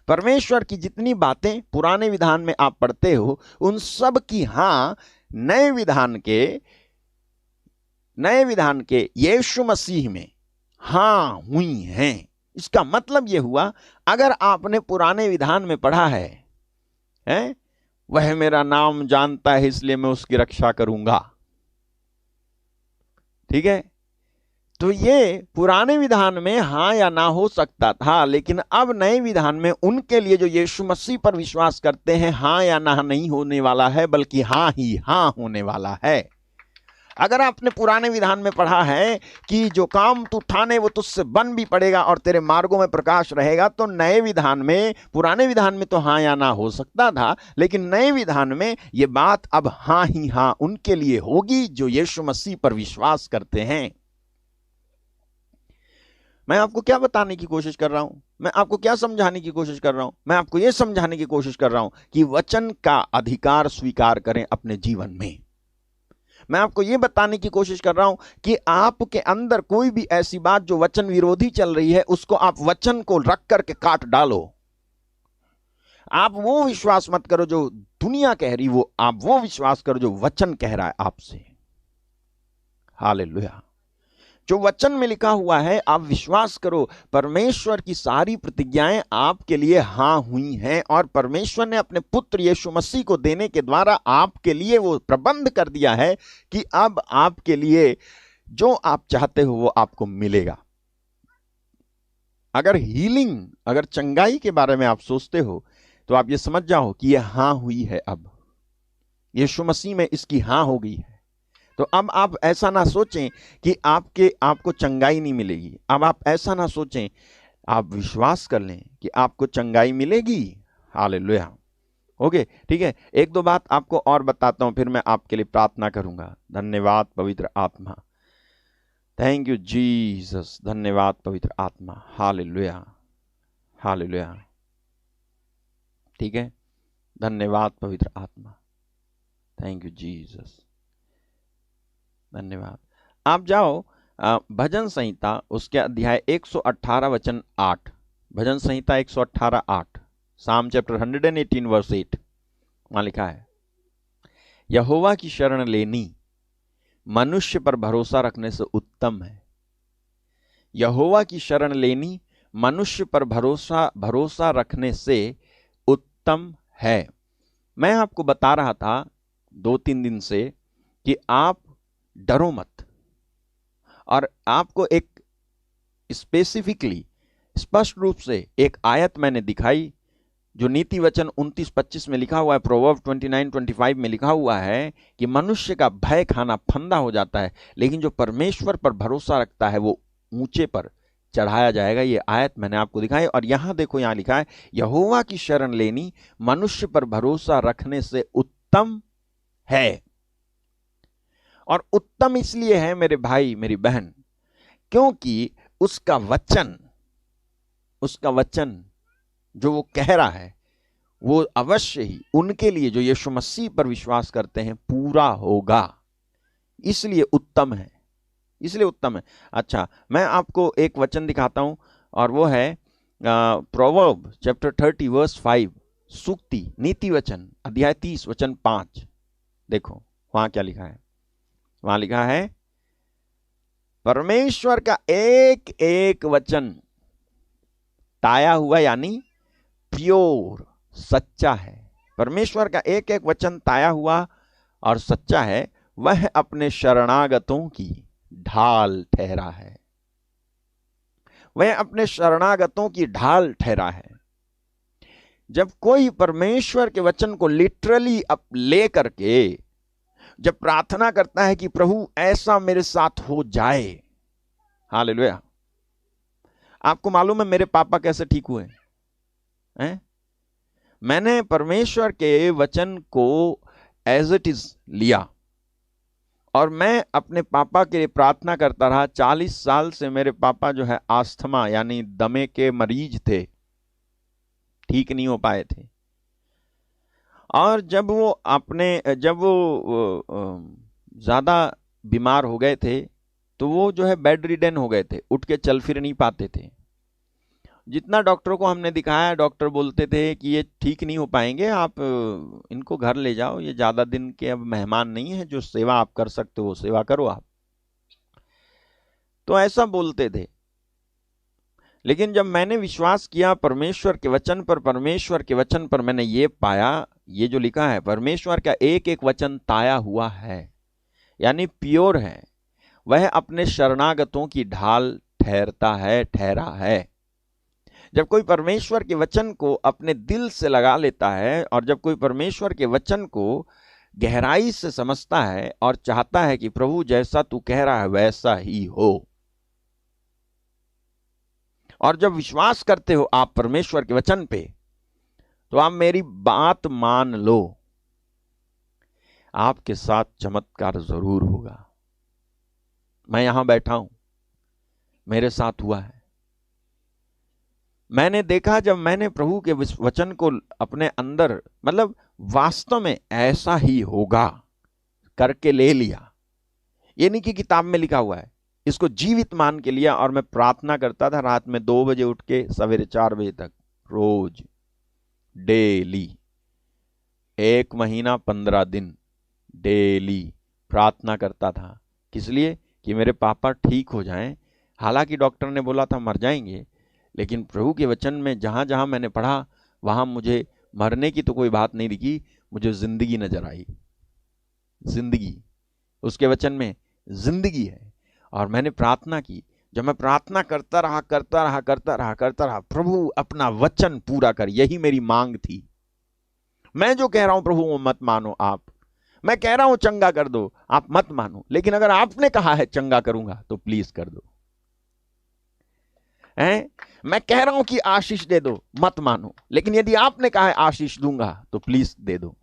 परमेश्वर की जितनी बातें पुराने विधान में आप पढ़ते हो, उन सब की हाँ नए विधान के यीशु मसीह में हाँ हुई हैं। इसका मतलब यह हुआ, अगर आपने पुराने विधान में पढ़ा है, वह मेरा नाम जानता है इसलिए मैं उसकी रक्षा करूंगा, ठीक है, तो ये पुराने विधान में हाँ या ना हो सकता था, लेकिन अब नए विधान में उनके लिए जो यीशु मसीह पर विश्वास करते हैं हाँ या ना नहीं होने वाला है, बल्कि हाँ ही हाँ होने वाला है। अगर आपने पुराने विधान में पढ़ा है कि जो काम तू ठाने वो तुझसे बन भी पड़ेगा और तेरे मार्गों में प्रकाश रहेगा, तो नए विधान में, पुराने विधान में तो हाँ या ना हो सकता था, लेकिन नए विधान में ये बात अब हाँ ही हाँ उनके लिए होगी जो यीशु मसीह पर विश्वास करते हैं। मैं आपको क्या बताने की कोशिश कर रहा हूं? मैं आपको क्या समझाने की कोशिश कर रहा हूं? मैं आपको यह समझाने की कोशिश कर रहा हूं कि वचन का अधिकार स्वीकार करें अपने जीवन में। मैं आपको यह बताने की कोशिश कर रहा हूं कि आपके अंदर कोई भी ऐसी बात जो वचन विरोधी चल रही है, उसको आप वचन को रख करके काट डालो। आप वो विश्वास मत करो जो दुनिया कह रही, वो आप वो विश्वास करो जो वचन कह रहा है आपसे। हालेलुया। जो वचन में लिखा हुआ है आप विश्वास करो। परमेश्वर की सारी प्रतिज्ञाएं आपके लिए हां हुई हैं, और परमेश्वर ने अपने पुत्र यीशु मसीह को देने के द्वारा आपके लिए वो प्रबंध कर दिया है कि अब आपके लिए जो आप चाहते हो वो आपको मिलेगा। अगर हीलिंग, अगर चंगाई के बारे में आप सोचते हो तो आप ये समझ जाओ कि यह हां हुई है। अब यीशु मसीह में इसकी हां हो गई है। तो अब आप ऐसा ना सोचें कि आपको चंगाई नहीं मिलेगी। अब आप ऐसा ना सोचें, आप विश्वास कर लें कि आपको चंगाई मिलेगी। हालेलुया। ओके, ठीक है। एक दो बात आपको और बताता हूं, फिर मैं आपके लिए प्रार्थना करूंगा। धन्यवाद पवित्र आत्मा। Thank you Jesus. धन्यवाद पवित्र आत्मा। Hallelujah, hallelujah. ठीक है, धन्यवाद पवित्र आत्मा। Thank you Jesus. धन्यवाद। आप जाओ भजन संहिता, उसके अध्याय 118 वचन 8। भजन संहिता 118 8, साम चैप्टर 118 वर्स 8। वहां लिखा है, यहोवा की शरण लेनी मनुष्य पर भरोसा रखने से उत्तम है। यहोवा की शरण लेनी मनुष्य पर भरोसा रखने से उत्तम है। मैं आपको बता रहा था 2-3 दिन से कि आप डरो मत, और आपको एक स्पेसिफिकली, स्पष्ट रूप से एक आयत मैंने दिखाई जो नीति वचन 29-25 में लिखा हुआ है, प्रोवर्ब 29-25 में लिखा हुआ है कि मनुष्य का भय खाना फंदा हो जाता है, लेकिन जो परमेश्वर पर भरोसा रखता है वो ऊंचे पर चढ़ाया जाएगा। ये आयत मैंने आपको दिखाई। और यहां देखो, यहां लिखा है, यहोवा की शरण लेनी मनुष्य पर भरोसा रखने से उत्तम है। और उत्तम इसलिए है मेरे भाई मेरी बहन, क्योंकि उसका वचन जो वो कह रहा है वो अवश्य ही उनके लिए जो यीशु मसीह पर विश्वास करते हैं पूरा होगा। इसलिए उत्तम है, इसलिए उत्तम है। अच्छा, मैं आपको एक वचन दिखाता हूं, और वो है प्रोवर्ब चैप्टर 30 वर्स 5, सूक्ति नीति वचन अध्याय 30 वचन 5। देखो वहां क्या लिखा है। वहां लिखा है, परमेश्वर का एक एक वचन ताया हुआ, यानी प्योर, सच्चा है। परमेश्वर का एक एक वचन ताया हुआ और सच्चा है। वह अपने शरणागतों की ढाल ठहरा है। वह अपने शरणागतों की ढाल ठहरा है। जब कोई परमेश्वर के वचन को लिटरली ले करके जब प्रार्थना करता है कि प्रभु ऐसा मेरे साथ हो जाए, हालेलुया। आपको मालूम है मेरे पापा कैसे ठीक हुए हैं? मैंने परमेश्वर के वचन को एज इट इज लिया, और मैं अपने पापा के लिए प्रार्थना करता रहा। 40 साल से मेरे पापा जो है आस्थमा यानी दमे के मरीज थे, ठीक नहीं हो पाए थे। और जब वो ज्यादा बीमार हो गए थे तो वो जो है बेड रिडन हो गए थे, उठ के चल फिर नहीं पाते थे। जितना डॉक्टरों को हमने दिखाया, डॉक्टर बोलते थे कि ये ठीक नहीं हो पाएंगे, आप इनको घर ले जाओ, ये ज्यादा दिन के अब मेहमान नहीं है, जो सेवा आप कर सकते हो सेवा करो आप। तो ऐसा बोलते थे। लेकिन जब मैंने विश्वास किया परमेश्वर के वचन पर मैंने ये पाया, ये जो लिखा है, परमेश्वर का एक एक वचन ताया हुआ है, यानी प्योर है। वह अपने शरणागतों की ढाल ठहरा है। जब कोई परमेश्वर के वचन को अपने दिल से लगा लेता है, और जब कोई परमेश्वर के वचन को गहराई से समझता है और चाहता है कि प्रभु जैसा तू कह रहा है वैसा ही हो, और जब विश्वास करते हो आप परमेश्वर के वचन पे, तो आप मेरी बात मान लो, आपके साथ चमत्कार जरूर होगा। मैं यहां बैठा हूं, मेरे साथ हुआ है। मैंने देखा जब मैंने प्रभु के वचन को अपने अंदर, मतलब वास्तव में ऐसा ही होगा करके ले लिया। ये नहीं कि किताब में लिखा हुआ है, इसको जीवित मान के लिया। और मैं प्रार्थना करता था रात में 2 बजे उठ के सवेरे 4 बजे तक, रोज, डेली, 1 महीना 15 दिन डेली प्रार्थना करता था। किस लिए? कि मेरे पापा ठीक हो जाएं। हालांकि डॉक्टर ने बोला था मर जाएंगे, लेकिन प्रभु के वचन में जहां जहां मैंने पढ़ा वहां मुझे मरने की तो कोई बात नहीं दिखी, मुझे जिंदगी नजर आई। जिंदगी, उसके वचन में जिंदगी है। और मैंने प्रार्थना की। जब मैं प्रार्थना करता रहा, प्रभु अपना वचन पूरा कर, यही मेरी मांग थी। मैं जो कह रहा हूं प्रभु वो मत मानो आप, मैं कह रहा हूं चंगा कर दो, आप मत मानो, लेकिन अगर आपने कहा है चंगा करूंगा तो प्लीज कर दो। मैं कह रहा हूं कि आशीष दे दो, मत मानो, लेकिन यदि आपने कहा है आशीष दूंगा तो प्लीज दे दो।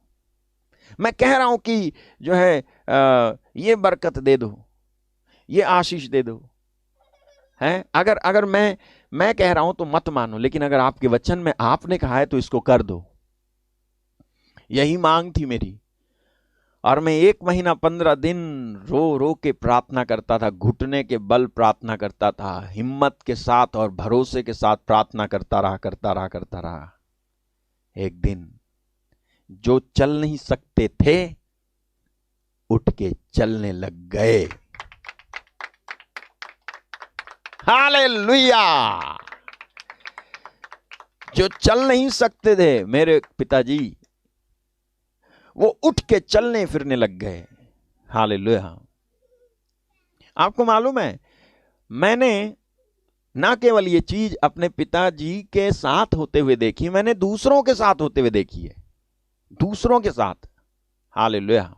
मैं कह रहा हूं कि जो है ये बरकत दे दो, ये आशीष दे दो, अगर मैं कह रहा हूं तो मत मानो, लेकिन अगर आपके वचन में आपने कहा है तो इसको कर दो। यही मांग थी मेरी। और मैं 1 महीना 15 दिन रो रो के प्रार्थना करता था, घुटने के बल प्रार्थना करता था, हिम्मत के साथ और भरोसे के साथ प्रार्थना करता रहा। एक दिन जो चल नहीं सकते थे उठ के चलने लग गए। हालेलुया! जो चल नहीं सकते थे मेरे पिताजी, वो उठ के चलने फिरने लग गए। हालेलुया! आपको मालूम है, मैंने ना केवल ये चीज अपने पिताजी के साथ होते हुए देखी, मैंने दूसरों के साथ होते हुए देखी है, दूसरों के साथ। हालेलुया!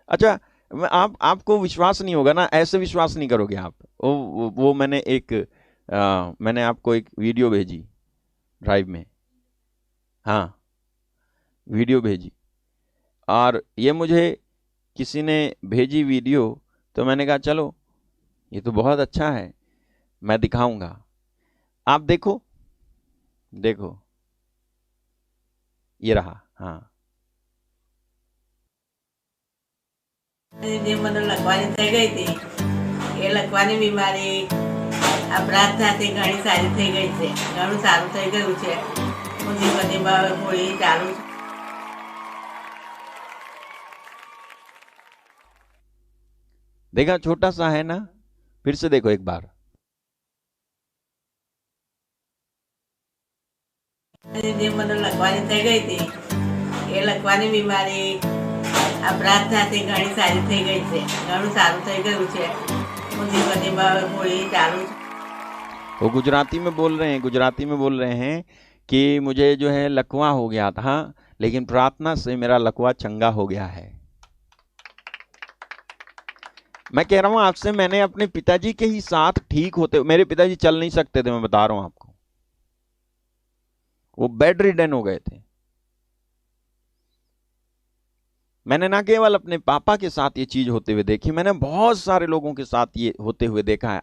अच्छा, आपको विश्वास नहीं होगा ना, ऐसे विश्वास नहीं करोगे आप। वो मैंने आपको एक वीडियो भेजी ड्राइव में, हाँ वीडियो भेजी, और ये मुझे किसी ने भेजी वीडियो, तो मैंने कहा चलो ये तो बहुत अच्छा है, मैं दिखाऊंगा। आप देखो ये रहा। हाँ, જે મને લખવાની થઈ ગઈ હતી એ લખવાની બીમારી આ પ્રાર્થનાથી ઘણી સારી થઈ ગઈ છે, ઘણું સારું થઈ ગયું છે. હું ધીમે ગોળી ચાલુ છું. देखा, छोटा सा है ना, फिर से देखो एक बार। જે મને લખવાની થઈ ગઈ હતી એ લખવાની બીમારી આ પ્રાર્થનાથી ઘણી સારી થઈ ગઈ છે, ઘણું સારું થઈ ગયું છે. હું ધીમે ગોળી ચાલુ છું. वो गुजराती में बोल रहे हैं कि मुझे जो है लकवा हो गया था, लेकिन प्रार्थना से मेरा लकवा चंगा हो गया है। मैं कह रहा हूं आपसे, मैंने अपने पिताजी के ही साथ ठीक होते, मेरे पिताजी चल नहीं सकते थे, मैं बता रहा हूं आपको, वो बेड रिडन हो गए थे। मैंने ना केवल अपने पापा के साथ ये चीज होते हुए देखी, मैंने बहुत सारे लोगों के साथ ये होते हुए देखा है।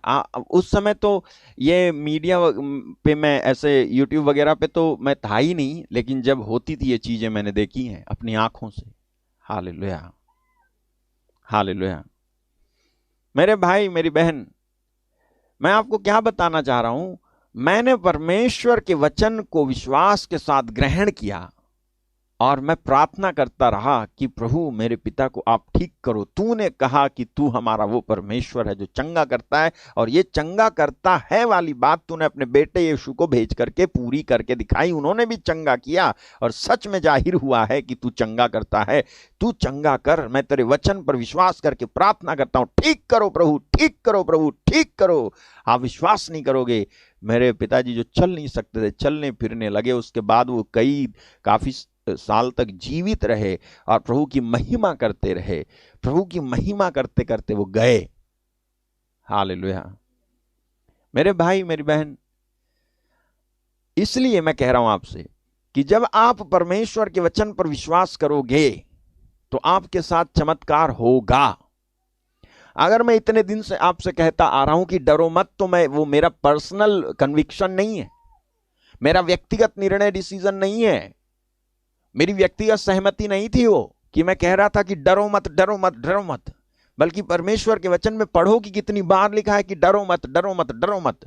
उस समय तो ये मीडिया पे, मैं ऐसे यूट्यूब वगैरह पे तो मैं था ही नहीं, लेकिन जब होती थी ये चीजें मैंने देखी हैं अपनी आंखों से। हालेलुया! हालेलुया! मेरे भाई, मेरी बहन, मैं आपको क्या बताना चाह रहा हूं, मैंने परमेश्वर के वचन को विश्वास के साथ ग्रहण किया और मैं प्रार्थना करता रहा कि प्रभु मेरे पिता को आप ठीक करो। तूने कहा कि तू हमारा वो परमेश्वर है जो चंगा करता है, और ये चंगा करता है वाली बात तूने अपने बेटे यीशु को भेज करके पूरी करके दिखाई। उन्होंने भी चंगा किया और सच में जाहिर हुआ है कि तू चंगा करता है। तू चंगा कर, मैं तेरे वचन पर विश्वास करके प्रार्थना करता हूं, ठीक करो प्रभु, ठीक करो प्रभु, ठीक करो। आप विश्वास नहीं करोगे, मेरे पिताजी जो चल नहीं सकते थे चलने फिरने लगे। उसके बाद वो काफी साल तक जीवित रहे और प्रभु की महिमा करते रहे। प्रभु की महिमा करते करते वो गए। हालेलुया! मेरे भाई, मेरी बहन, इसलिए मैं कह रहा हूं आपसे कि जब आप परमेश्वर के वचन पर विश्वास करोगे तो आपके साथ चमत्कार होगा। अगर मैं इतने दिन से आपसे कहता आ रहा हूं कि डरो मत, तो वो मेरा पर्सनल कन्विक्शन नहीं है, मेरा व्यक्तिगत निर्णय डिसीजन नहीं है, मेरी व्यक्तिगत सहमति नहीं थी वो कि मैं कह रहा था कि डरो मत डरो मत डरो मत, बल्कि परमेश्वर के वचन में पढ़ो कि कितनी बार लिखा है कि डरो मत डरो मत डरो मत।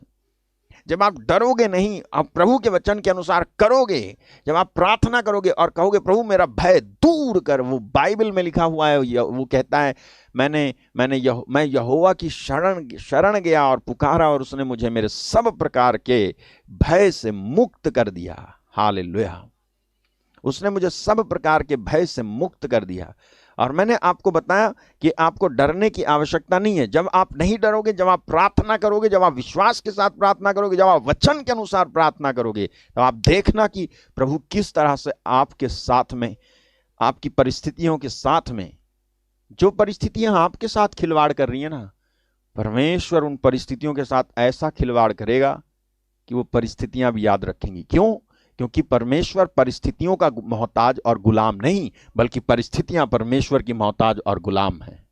जब आप डरोगे नहीं, आप प्रभु के वचन के अनुसार करोगे, जब आप प्रार्थना करोगे और कहोगे प्रभु मेरा भय दूर कर, वो बाइबल में लिखा हुआ है, वो कहता है मैं यहोवा की शरण गया और पुकारा और उसने मुझे मेरे सब प्रकार के भय से मुक्त कर दिया। हालेलुया, उसने मुझे सब प्रकार के भय से मुक्त कर दिया। और मैंने आपको बताया कि आपको डरने की आवश्यकता नहीं है। जब आप नहीं डरोगे, जब आप प्रार्थना करोगे, जब आप विश्वास के साथ प्रार्थना करोगे, जब आप वचन के अनुसार प्रार्थना करोगे, तो आप देखना कि प्रभु किस तरह से आपके साथ में, आपकी परिस्थितियों के साथ में, जो परिस्थितियां आपके साथ खिलवाड़ कर रही है ना, परमेश्वर उन परिस्थितियों के साथ ऐसा खिलवाड़ करेगा कि वो परिस्थितियां भी याद रखेंगी। क्यों? क्योंकि परमेश्वर परिस्थितियों का मोहताज और गुलाम नहीं, बल्कि परिस्थितियां परमेश्वर की मोहताज और गुलाम है।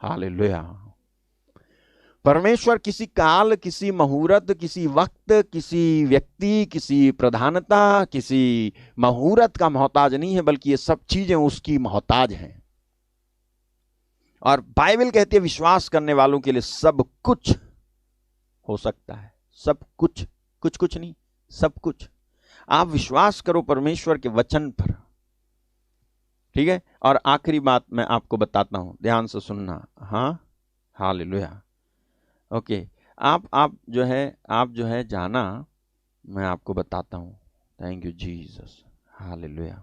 हालेलुया। परमेश्वर किसी काल, किसी मुहूर्त, किसी वक्त, किसी व्यक्ति, किसी प्रधानता, किसी मुहूर्त का मोहताज नहीं है, बल्कि ये सब चीजें उसकी मोहताज हैं। और बाइबल कहती है विश्वास करने वालों के लिए सब कुछ हो सकता है। सब कुछ, कुछ कुछ नहीं, सब कुछ। आप विश्वास करो परमेश्वर के वचन पर, ठीक है। और आखिरी बात मैं आपको बताता हूं, ध्यान से सुनना। हाँ, हालेलुया। ओके, आप जो है जाना, मैं आपको बताता हूं। Thank you Jesus. Hallelujah,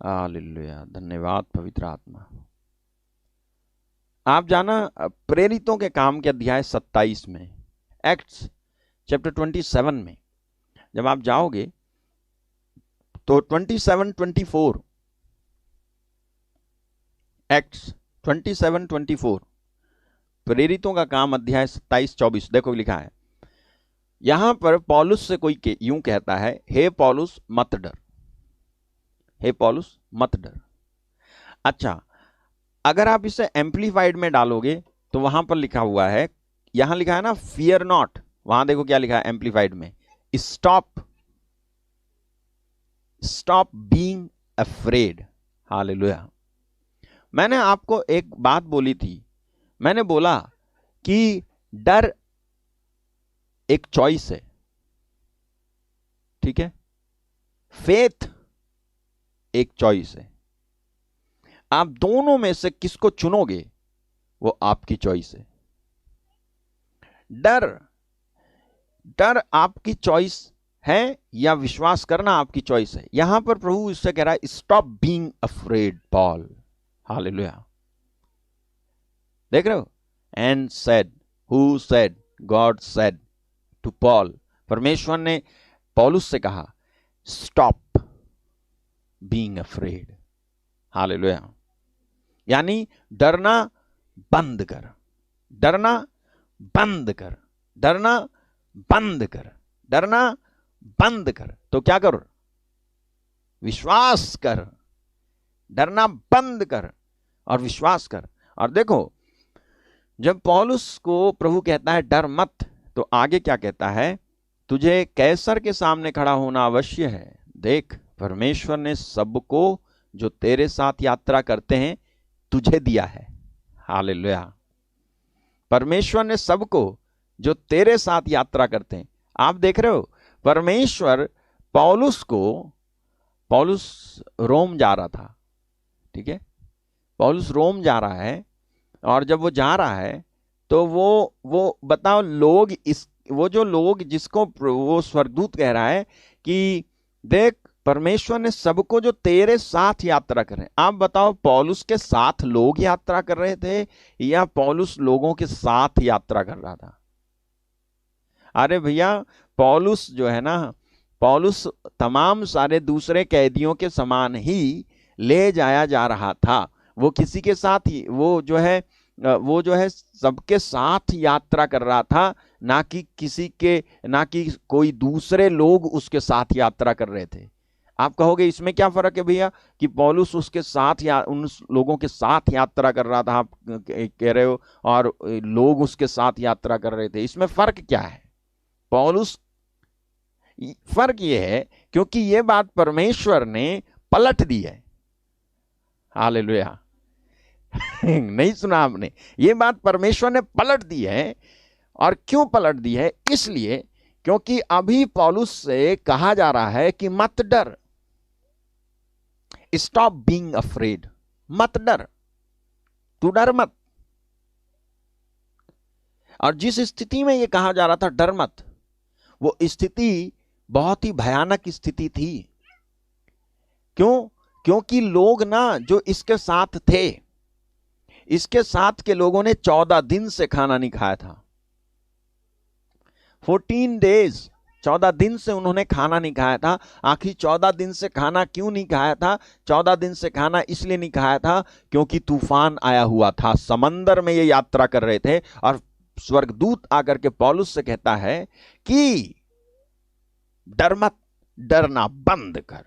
hallelujah, धन्यवाद पवित्र आत्मा। आप जाना प्रेरितों के काम के अध्याय 27 में, एक्ट्स चैप्टर 27 में जब आप जाओगे तो 27-24, एक्ट्स 27-24, प्रेरितों का काम अध्याय 27-24, देखो लिखा है यहां पर पौलुस से कोई यूं कहता है, हे पौलुस मत डर, हे पौलुस मत डर। अच्छा, अगर आप इसे एम्पलीफाइड में डालोगे तो वहां पर लिखा हुआ है, यहां लिखा है ना फियर नॉट, वहां देखो क्या लिखा है एम्पलीफाइड में, स्टॉप बीइंग अफ्रेड। हालेलुया। मैंने आपको एक बात बोली थी, मैंने बोला कि डर एक चॉइस है, ठीक है, फेथ एक चॉइस है। आप दोनों में से किसको चुनोगे वो आपकी चॉइस है। डर आपकी चॉइस है या विश्वास करना आपकी चॉइस है। यहां पर प्रभु इससे कह रहा है stop being afraid Paul. Hallelujah, देख रहे हो, and said, who said, God said to Paul, परमेश्वर ने पौलुस से कहा स्टॉप बीइंग अफ्रेड। हालेलुया, यानी डरना बंद कर, डरना बंद कर, डरना बंद कर, डरना बंद कर। तो क्या कर, विश्वास कर, डरना बंद कर और विश्वास कर। और देखो, जब पौलुस को प्रभु कहता है डर मत, तो आगे क्या कहता है, तुझे कैसर के सामने खड़ा होना अवश्य है। देख, परमेश्वर ने सबको जो तेरे साथ यात्रा करते हैं तुझे दिया है। हालेलुया, परमेश्वर ने सबको जो तेरे साथ यात्रा करते हैं। आप देख रहे हो, परमेश्वर पौलुस रोम जा रहा था, ठीक है, पौलुस रोम जा रहा है, और जब वो जा रहा है तो वो बताओ लोग, वो जो लोग जिसको वो स्वर्गदूत कह रहा है कि देख परमेश्वर ने सबको जो तेरे साथ यात्रा कर रहे हैं। आप बताओ, पौलुस के साथ लोग यात्रा कर रहे थे या पौलुस लोगों के साथ यात्रा कर रहा था? अरे भैया, पौलुस जो है ना, पौलुस तमाम सारे दूसरे कैदियों के समान ही ले जाया जा रहा था। वो किसी के साथ ही, वो जो है सबके साथ यात्रा कर रहा था, ना कि कोई दूसरे लोग उसके साथ यात्रा कर रहे थे। आप कहोगे इसमें क्या फर्क है भैया कि पौलुस उसके साथ या उन लोगों के साथ यात्रा कर रहा था, आप कह रहे हो, और लोग उसके साथ यात्रा कर रहे थे, इसमें फर्क क्या है? पौलुस, फर्क ये है क्योंकि ये बात परमेश्वर ने पलट दी है। हालेलुया। नहीं सुना आपने? ये बात परमेश्वर ने पलट दी है। और क्यों पलट दी है? इसलिए क्योंकि अभी पौलुस से कहा जा रहा है कि मत डर, स्टॉप बीइंग अफ्रेड, मत डर, तू डर मत। और जिस स्थिति में यह कहा जा रहा था डर मत, वो स्थिति बहुत ही भयानक स्थिति थी। क्यों? क्योंकि लोग ना जो इसके साथ थे, इसके साथ के लोगों ने 14 दिन से खाना नहीं खाया था। 14 डेज, 14 दिन से उन्होंने खाना नहीं खाया था। आखिर 14 दिन से खाना क्यों नहीं खाया था? 14 दिन से खाना इसलिए नहीं खाया था क्योंकि तूफान आया हुआ था। समंदर में ये यात्रा कर रहे थे और स्वर्गदूत आकर के पौलुस से कहता है कि डर मत, डरना बंद कर।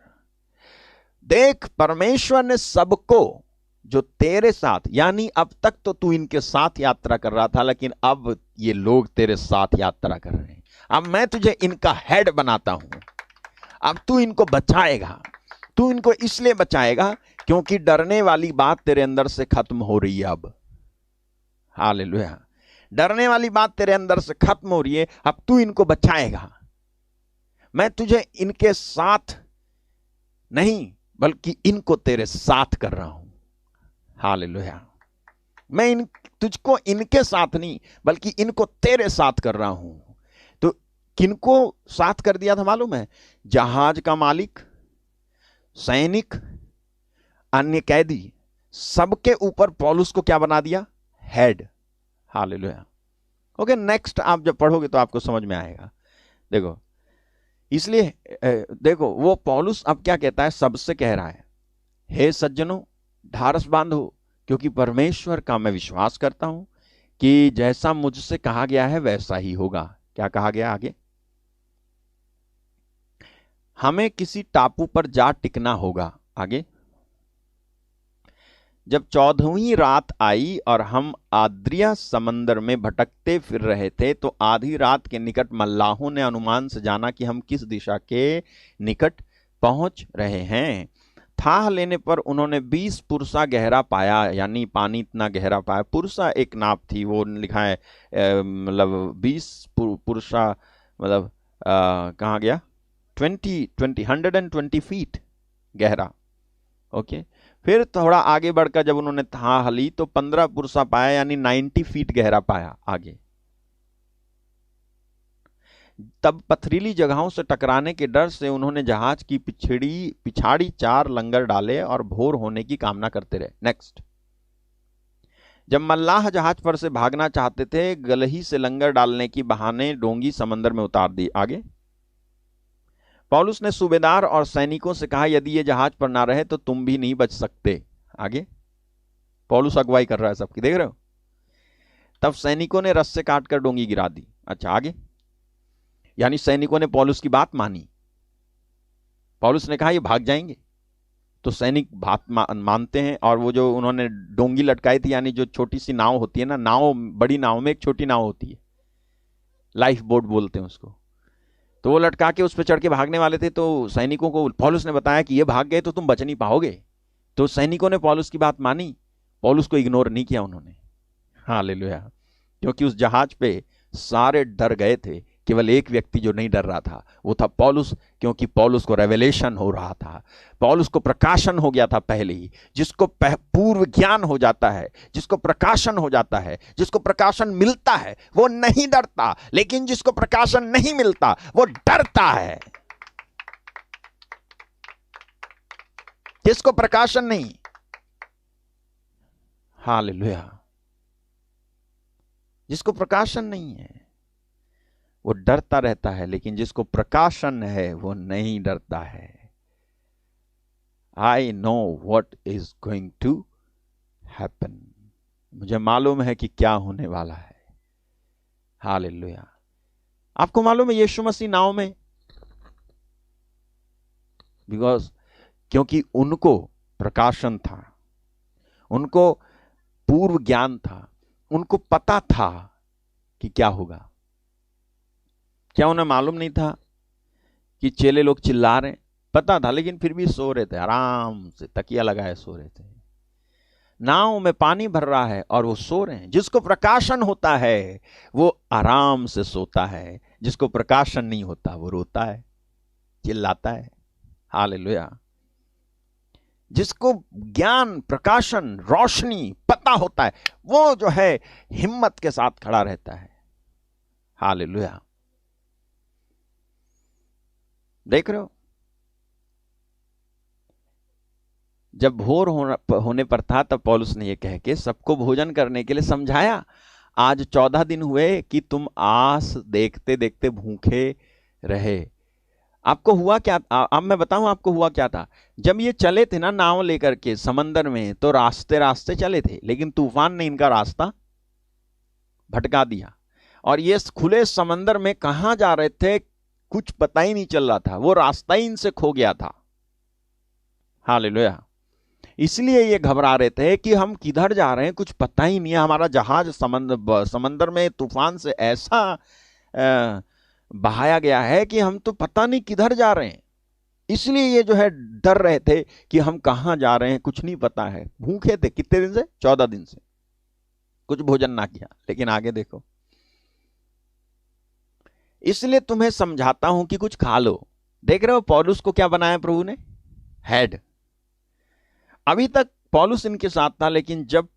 देख, परमेश्वर ने सबको जो तेरे साथ, यानी अब तक तो तू इनके साथ यात्रा कर रहा था, लेकिन अब ये लोग तेरे साथ यात्रा कर रहे हैं। अब मैं तुझे इनका हेड बनाता हूं। अब तू इनको बचाएगा। तू इनको इसलिए बचाएगा क्योंकि डरने वाली बात तेरे अंदर से खत्म हो रही है अब। हालेलुया। डरने वाली बात तेरे अंदर से खत्म हो रही है, अब तू इनको बचाएगा। मैं तुझे इनके साथ नहीं बल्कि इनको तेरे साथ कर रहा हूं। हालेलुया। मैं तुझको इनके साथ नहीं बल्कि इनको तेरे साथ कर रहा हूं। तो किनको साथ कर दिया था मालूम है? जहाज का मालिक, सैनिक, अन्य कैदी, सबके ऊपर पौलुस को क्या बना दिया? हेड। हालेलुया। ओके, नेक्स्ट आप जब पढ़ोगे तो आपको समझ में आएगा। देखो, इसलिए देखो वो पौलुस अब क्या कहता है, सबसे कह रहा है, हे सज्जनों ढारस बांधो, क्योंकि परमेश्वर का मैं विश्वास करता हूं कि जैसा मुझसे कहा गया है वैसा ही होगा। क्या कहा गया आगे? हमें किसी टापू पर जा टिकना होगा। आगे, जब 14वीं रात आई और हम आद्रिया समंदर में भटकते फिर रहे थे, तो आधी रात के निकट मल्लाहों ने अनुमान से जाना कि हम किस दिशा के निकट पहुंच रहे हैं। थाह लेने पर उन्होंने 20 पुरसा गहरा पाया, यानी पानी इतना गहरा पाया। पुरसा एक नाप थी, वो लिखा है मतलब 20 पुरसा, मतलब कहाँ गया? 120 फीट गहरा। ओके, फिर थोड़ा आगे बढ़कर जब उन्होंने थाह ली तो 15 पुरसा पाया, यानी 90 फीट गहरा पाया आगे। तब पथरीली जगहों से टकराने के डर से उन्होंने जहाज की पिछाड़ी 4 लंगर डाले और भोर होने की कामना करते रहे। नेक्स्ट, जब मल्लाह जहाज पर से भागना चाहते थे, गलही से लंगर डालने की बहाने डोंगी समंदर में उतार दी। आगे, पौलुस ने सूबेदार और सैनिकों से कहा, यदि ये जहाज पर ना रहे तो तुम भी नहीं बच सकते। आगे, पौलुस अगुवाई कर रहा है सबकी, देख रहे हो? तब सैनिकों ने रस्से काटकर डोंगी गिरा दी। अच्छा, आगे, यानी सैनिकों ने पौलुस की बात मानी। पौलुस ने कहा ये भाग जाएंगे, तो सैनिक बात मानते हैं। और वो जो उन्होंने डोंगी लटकाई थी, यानी जो छोटी सी नाव होती है ना, नाव, बड़ी नाव में एक छोटी नाव होती है, लाइफ बोट बोलते हैं उसको, तो वो लटका के उस पर चढ़ के भागने वाले थे। तो सैनिकों को पौलुस ने बताया कि ये भाग गए तो तुम बच नहीं पाओगे। तो सैनिकों ने पौलुस की बात मानी, पौलुस को इग्नोर नहीं किया उन्होंने। हालेलुया। क्योंकि उस जहाज पे सारे डर गए थे, केवल एक व्यक्ति जो नहीं डर रहा था वो था पौलुस, क्योंकि पौलुस को रेवलेशन हो रहा था, पौलुस को प्रकाशन हो गया था पहले ही। जिसको पूर्व ज्ञान हो जाता है, जिसको प्रकाशन हो जाता है, जिसको प्रकाशन मिलता है, वो नहीं डरता। लेकिन जिसको प्रकाशन नहीं मिलता वो डरता है। जिसको प्रकाशन नहीं, हालेलुया, जिसको प्रकाशन नहीं है वो डरता रहता है, लेकिन जिसको प्रकाशन है वो नहीं डरता है। I know what is going to happen, मुझे मालूम है कि क्या होने वाला है। हालेलुया। आपको मालूम है यीशु मसीह नाव में, क्योंकि उनको प्रकाशन था, उनको पूर्व ज्ञान था, उनको पता था कि क्या होगा। क्या उन्हें मालूम नहीं था कि चेले लोग चिल्ला रहे हैं? पता था, लेकिन फिर भी सो रहे थे, आराम से तकिया लगाए सो रहे थे। नाव में पानी भर रहा है और वो सो रहे हैं। जिसको प्रकाशन होता है वो आराम से सोता है, जिसको प्रकाशन नहीं होता वो रोता है, चिल्लाता है। हालेलुया। जिसको ज्ञान, प्रकाशन, रोशनी पता होता है वो जो है हिम्मत के साथ खड़ा रहता है। हालेलुया। देख रहे हो, जब भोर होने पर था तब पौलुस ने यह कह के सबको भोजन करने के लिए समझाया। आज 14 दिन हुए कि तुम आस देखते देखते भूखे रहे। आपको हुआ क्या? अब मैं बताऊं आपको हुआ क्या था। जब ये चले थे ना नाव लेकर के समंदर में, तो रास्ते रास्ते चले थे, लेकिन तूफान ने इनका रास्ता भटका दिया और ये खुले समंदर में कहां जा रहे थे कुछ पता ही नहीं चल रहा था, वो रास्ता ही इनसे खो गया था। हालेलुया। इसलिए ये घबरा रहे थे कि हम किधर जा रहे हैं, कुछ पता ही नहीं है। हमारा जहाज समंदर में तूफान से ऐसा बहाया गया है कि हम तो पता नहीं किधर जा रहे हैं। इसलिए ये जो है डर रहे थे कि हम कहां जा रहे हैं, कुछ नहीं पता है। भूखे थे कितने दिन से? 14 दिन से कुछ भोजन ना किया। लेकिन आगे देखो, इसलिए तुम्हें समझाता हूं कि कुछ खा लो। देख रहे हो पौलुस को क्या बनाया प्रभु ने? हेड। अभी तक पौलुस इनके साथ था, लेकिन जब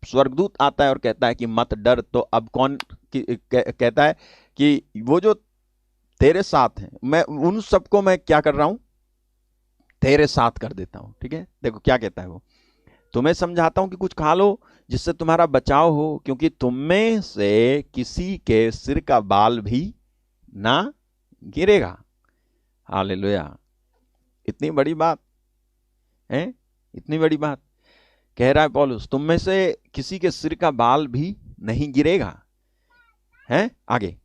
स्वर्गदूत आता है और कहता है कि मत डर, तो अब कौन कहता है कि वो जो तेरे साथ हैं, मैं उन सबको मैं क्या कर रहा हूं? तेरे साथ कर देता हूं। ठीक है, देखो क्या कहता है वो, तुम्हें समझाता हूं कि कुछ खा लो जिससे तुम्हारा बचाव हो, क्योंकि तुम में से किसी के सिर का बाल भी ना गिरेगा। हालेलुया। इतनी बड़ी बात है, इतनी बड़ी बात कह रहा है पौलुस, तुम में से किसी के सिर का बाल भी नहीं गिरेगा। है आगे,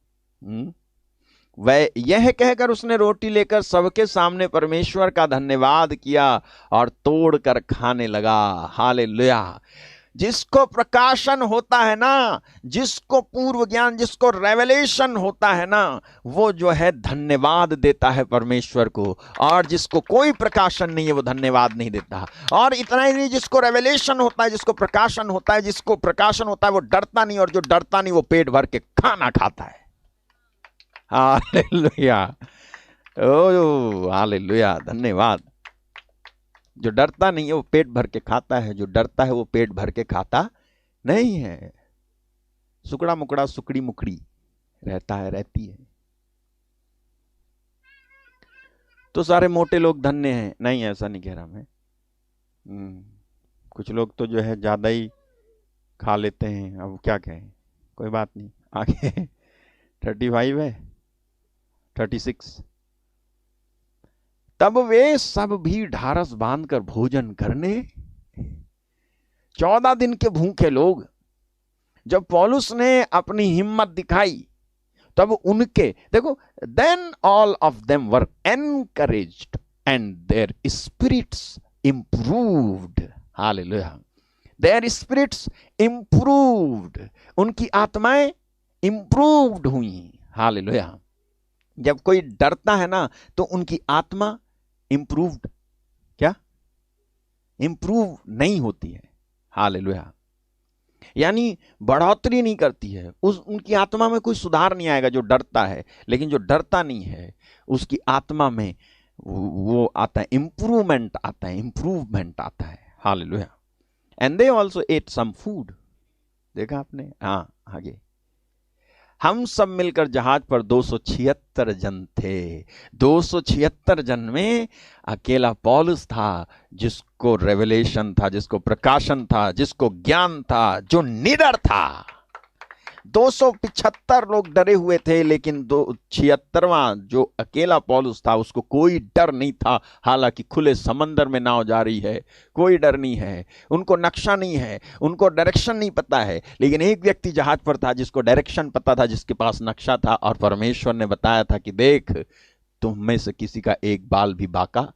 वह यह कहकर उसने रोटी लेकर सबके सामने परमेश्वर का धन्यवाद किया और तोड़कर खाने लगा। हालेलुया। जिसको प्रकाशन होता है ना, जिसको पूर्व ज्ञान, जिसको रेवलेशन होता है ना, वो जो है धन्यवाद देता है परमेश्वर को। और जिसको कोई प्रकाशन नहीं है वो धन्यवाद नहीं देता। और इतना ही नहीं, जिसको रेवलेशन होता है, जिसको प्रकाशन होता है, जिसको प्रकाशन होता है वो डरता नहीं, और जो डरता नहीं वो पेट भर के खाना खाता है। हालेलुया। ओ हालेलुया, धन्यवाद। जो डरता नहीं है वो पेट भर के खाता है, जो डरता है वो पेट भर के खाता नहीं है। सुकड़ा मुकड़ा सुकड़ी मुकड़ी रहता है, रहती है। तो सारे मोटे लोग धन्य हैं? नहीं, ऐसा नहीं कह रहा मैं। कुछ लोग तो जो है ज्यादा ही खा लेते हैं, अब क्या कहें, कोई बात नहीं। आगे 35 है, 36। तब वे सब भी ढारस बांधकर भोजन करने। 14 दिन के भूखे लोग, जब पौलुस ने अपनी हिम्मत दिखाई तब उनके, देखो, then all of them were encouraged and their spirits improved. Hallelujah. Their spirits improved, उनकी आत्माएं इंप्रूव्ड हुई। हालेलुया। जब कोई डरता है ना तो उनकी आत्मा इंप्रूव्ड, क्या इंप्रूव नहीं होती है। हालेलुया। यानी बढ़ोतरी नहीं करती है, उनकी आत्मा में कोई सुधार नहीं आएगा जो डरता है। लेकिन जो डरता नहीं है उसकी आत्मा में वो आता है, इंप्रूवमेंट आता है, इंप्रूवमेंट आता है। Hallelujah. And they also ate some food. देखा आपने? हाँ आगे, हम सब मिलकर जहाज पर 276 जन थे। 276 जन में अकेला पौलुस था, जिसको रेवलेशन था, जिसको प्रकाशन था, जिसको ज्ञान था, जो निडर था। 275 लोग डरे हुए थे, लेकिन 76वां जो अकेला पौलुस था उसको कोई डर नहीं था। हालांकि खुले समंदर में नाव जा रही है, कोई डर नहीं है, उनको नक्शा नहीं है, उनको डायरेक्शन नहीं पता है। लेकिन एक व्यक्ति जहाज पर था जिसको डायरेक्शन पता था, जिसके पास नक्शा था, और परमेश्वर ने बताया था कि देख, तुम में से किसी का एक बाल भी बाका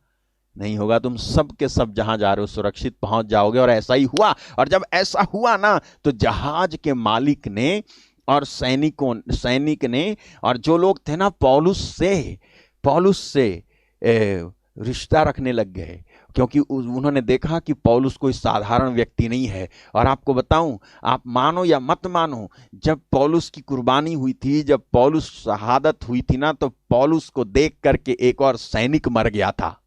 नहीं होगा। तुम सब के सब जहां जा रहे हो सुरक्षित पहुंच जाओगे। और ऐसा ही हुआ। और जब ऐसा हुआ ना, तो जहाज के मालिक ने और सैनिक ने और जो लोग थे ना, पौलुस से रिश्ता रखने लग गए, क्योंकि उन्होंने देखा कि पौलुस कोई साधारण व्यक्ति नहीं है। और आपको बताऊं, आप मानो या मत मानो, जब पौलुस की कुर्बानी हुई थी, जब पौलुस शहादत हुई थी ना, तो पौलुस को देख करके एक और सैनिक मर गया था।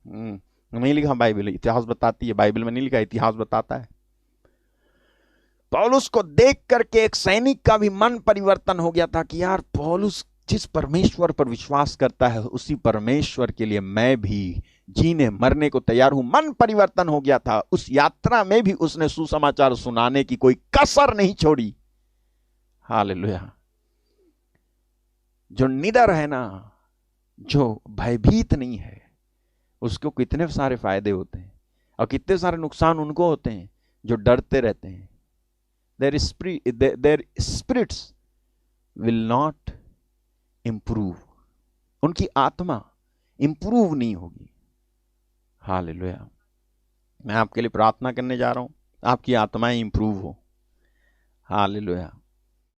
नहीं लिखा बाइबल, इतिहास बताती है, बाइबल में नहीं लिखा, इतिहास बताता है। पौलुस को देख करके एक सैनिक का भी मन परिवर्तन हो गया था कि यार, पौलुस जिस परमेश्वर पर विश्वास करता है, उसी परमेश्वर के लिए मैं भी जीने मरने को तैयार हूं। मन परिवर्तन हो गया था। उस यात्रा में भी उसने सुसमाचार सुनाने की कोई कसर नहीं छोड़ी। हालेलुया। जो निडर है ना, जो भयभीत नहीं है, उसको कितने सारे फायदे होते हैं और कितने सारे नुकसान उनको होते हैं जो डरते रहते हैं। their spirits will not improve, उनकी आत्मा इंप्रूव नहीं होगी। हालेलुया। मैं आपके लिए प्रार्थना करने जा रहा हूं, आपकी आत्माएं इंप्रूव हो। हालेलुया।